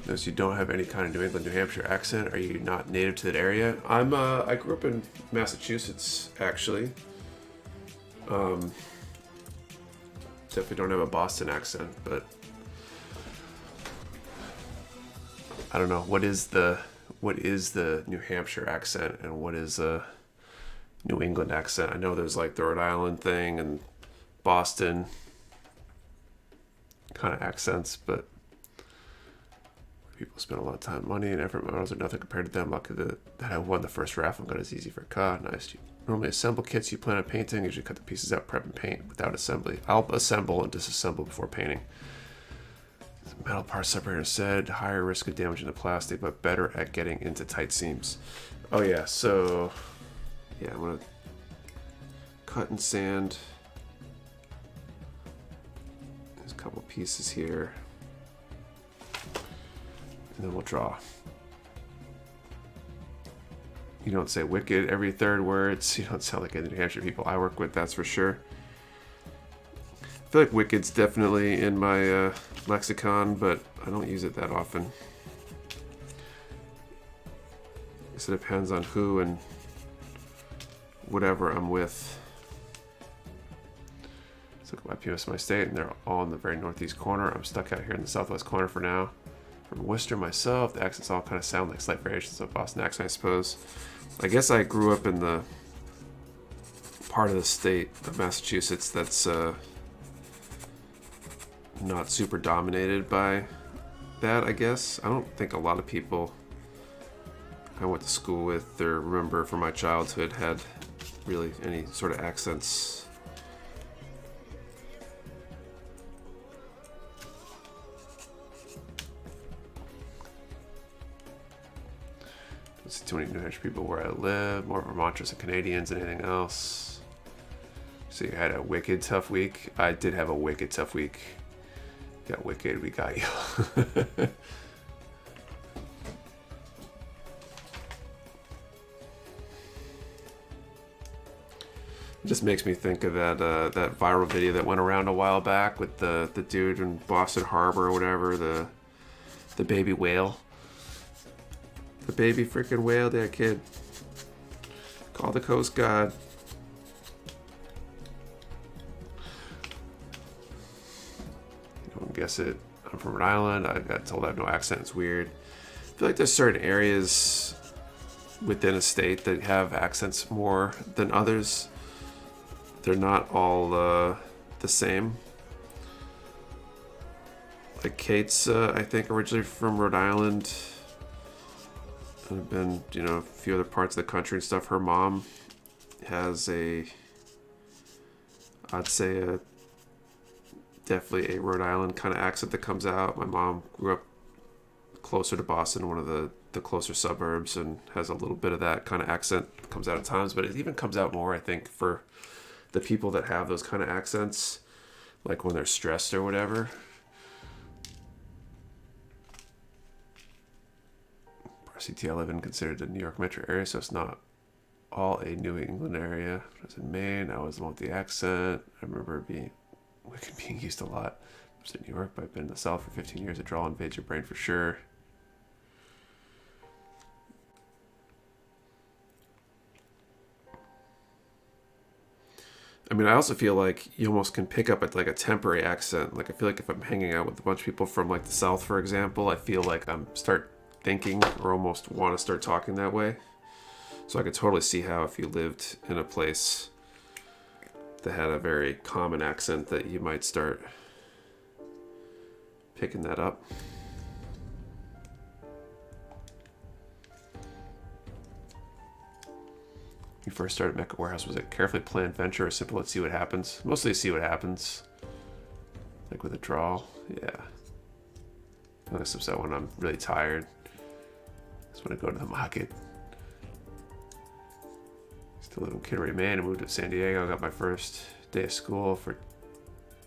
Notice you don't have any kind of New England, New Hampshire accent. Are you not native to that area? I grew up in Massachusetts, actually. Definitely don't have a Boston accent, but I don't know what is the New Hampshire accent and what is a New England accent. I know there's like the Rhode Island thing and Boston kind of accents, but people spend a lot of time, money, and effort. Models are nothing compared to them. Lucky that I won the first raffle and got as easy for a cut. Nice. You normally assemble kits you plan on painting. Usually cut the pieces out, prep, and paint without assembly. I'll assemble and disassemble before painting. Metal part separator said higher risk of damaging the plastic, but better at getting into tight seams. Oh yeah, so yeah, I'm gonna cut and sand. There's a couple pieces here, and then we'll draw. You don't say wicked every third word. You don't sound like any New Hampshire people I work with, that's for sure. I feel like wicked's definitely in my lexicon, but I don't use it that often. I guess it depends on who and whatever I'm with. Let's look at my POS, my state, and they're all in the very northeast corner. I'm stuck out here in the southwest corner for now. From Worcester myself, the accents all kind of sound like slight variations of Boston accent, I suppose. I guess I grew up in the part of the state of Massachusetts that's not super dominated by that, I guess. I don't think a lot of people I went to school with or remember from my childhood had really any sort of accents. Don't see too many New Hampshire people where I live, more Vermonters and Canadians than anything else. So you had a wicked tough week. I did have a wicked tough week. Got wicked, we got you. It just makes me think of that viral video that went around a while back with the dude in Boston Harbor or whatever, the baby whale. The baby freaking whale, that kid. Call the Coast Guard. You don't guess it. I'm from Rhode Island. I got told I have no accent. It's weird. I feel like there's certain areas within a state that have accents more than others. They're not all the same. Like Kate's, I think, originally from Rhode Island. I've been, you know, a few other parts of the country and stuff. Her mom has I'd say definitely a Rhode Island kind of accent that comes out. My mom grew up closer to Boston, one of the closer suburbs, and has a little bit of that kind of accent that comes out at times, but it even comes out more, I think, for the people that have those kind of accents, like when they're stressed or whatever. CT, I live in considered the New York metro area, so it's not all a New England area. I was in Maine. I was the one with the accent. I remember being used a lot. I was in New York, but I've been in the South for 15 years. A drawl invades your brain for sure. I mean, I also feel like you almost can pick up at like a temporary accent. Like I feel like if I'm hanging out with a bunch of people from like the South, for example, I feel like I'm start thinking or almost want to start talking that way. So I could totally see how if you lived in a place that had a very common accent that you might start picking that up. You first started Mecha Warehouse, was it carefully planned venture or simple let's see what happens? Mostly see what happens. Like with a draw, yeah. I guess upset when I'm really tired. Just want to go to the market. Still live in Kittery, Maine. I moved to San Diego. I got my first day of school for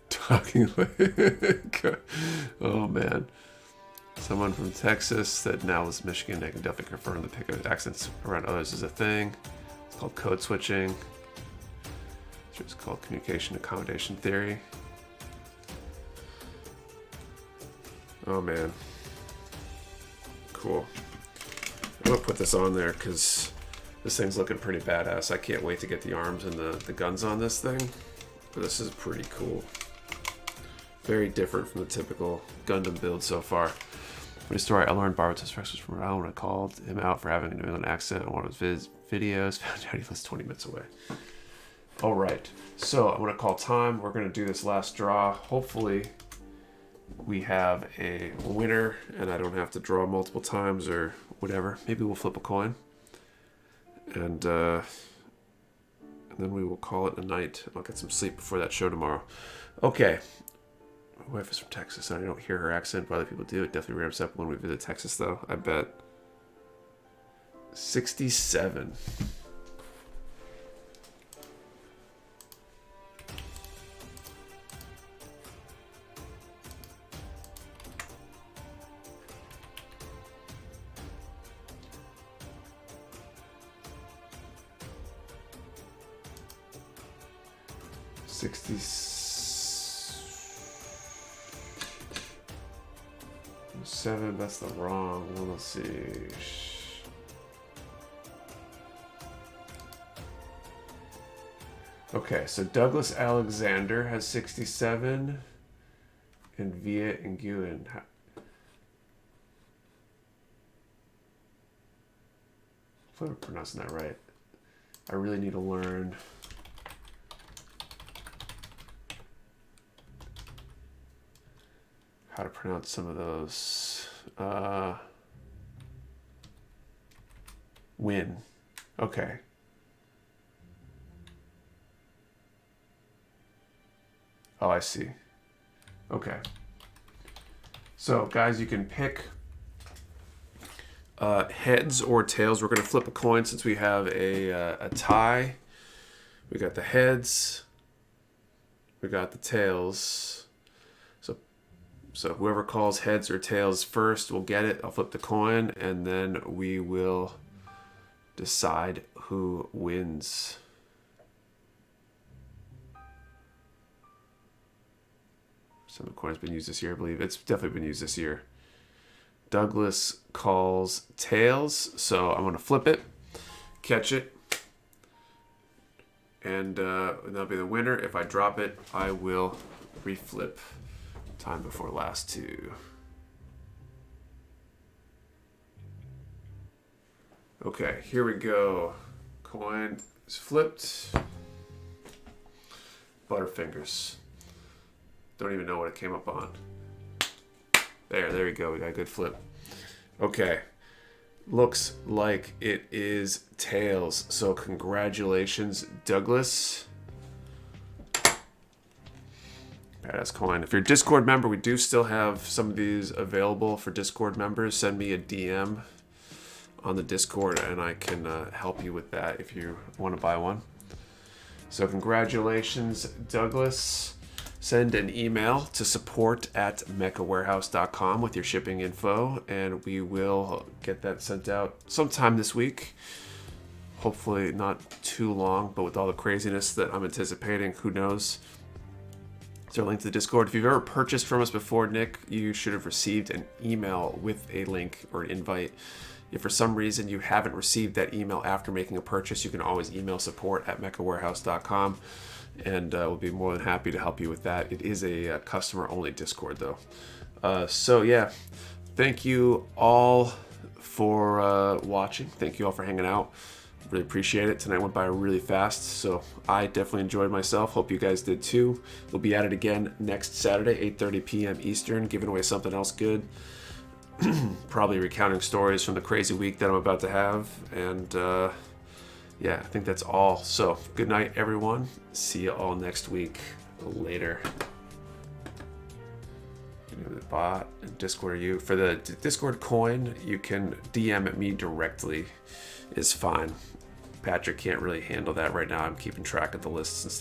talking like... Oh, man. Someone from Texas said now lives in Michigan. I can definitely confirm the pick of accents around others is a thing. It's called code switching. It's called communication accommodation theory. Oh, man. Cool. I'm gonna put this on there because this thing's looking pretty badass. I can't wait to get the arms and the guns on this thing. But this is pretty cool. Very different from the typical Gundam build so far. Funny story, I learned Barbatos Rex was from Rhode Island when I called him out for having a New England accent on one of his videos. Found out he lives 20 minutes away. All right, so I'm gonna call time. We're gonna do this last draw. Hopefully we have a winner and I don't have to draw multiple times or whatever. Maybe we'll flip a coin. And then we will call it a night. I'll get some sleep before that show tomorrow. Okay. My wife is from Texas, and I don't hear her accent, but other people do. It definitely ramps up when we visit Texas, though. I bet. 67. Seven, that's the wrong one. Let's see. Okay, so Douglas Alexander has 67 and Via Nguyen. If I'm pronouncing that right. I really need to learn how to pronounce some of those. Win. Okay. Oh, I see. Okay. So, guys, you can pick heads or tails. We're going to flip a coin since we have a tie. We got the heads. We got the tails. So whoever calls heads or tails first will get it. I'll flip the coin, and then we will decide who wins. Some coin has been used this year, I believe. It's definitely been used this year. Douglas calls tails, so I'm going to flip it, catch it, and that'll be the winner. If I drop it, I will reflip. Time before last 2. Okay, here we go. Coin is flipped. Butterfingers. Don't even know what it came up on. There we go. We got a good flip. Okay. Looks like it is tails. So congratulations, Douglas. Badass coin. If you're a Discord member, we do still have some of these available for Discord members. Send me a DM on the Discord and I can help you with that if you want to buy one. So congratulations, Douglas. Send an email to support@mechawarehouse.com with your shipping info, and we will get that sent out sometime this week. Hopefully not too long, but with all the craziness that I'm anticipating, who knows? Is there a link to the Discord? If you've ever purchased from us before, Nick, you should have received an email with a link or an invite. If for some reason you haven't received that email after making a purchase, you can always email support@mechawarehouse.com, and we'll be more than happy to help you with that. It is a customer-only Discord, though. So yeah, thank you all for watching. Thank you all for hanging out. Really appreciate it. Tonight went by really fast, so I definitely enjoyed myself. Hope you guys did too. We'll be at it again next Saturday, 8:30 p.m. Eastern, giving away something else good. Probably recounting stories from the crazy week that I'm about to have. And yeah, I think that's all. So good night, everyone. See you all next week. Later. The bot and Discord are you. For the Discord coin, you can DM at me directly. Is fine. Patrick can't really handle that right now. I'm keeping track of the lists and stuff.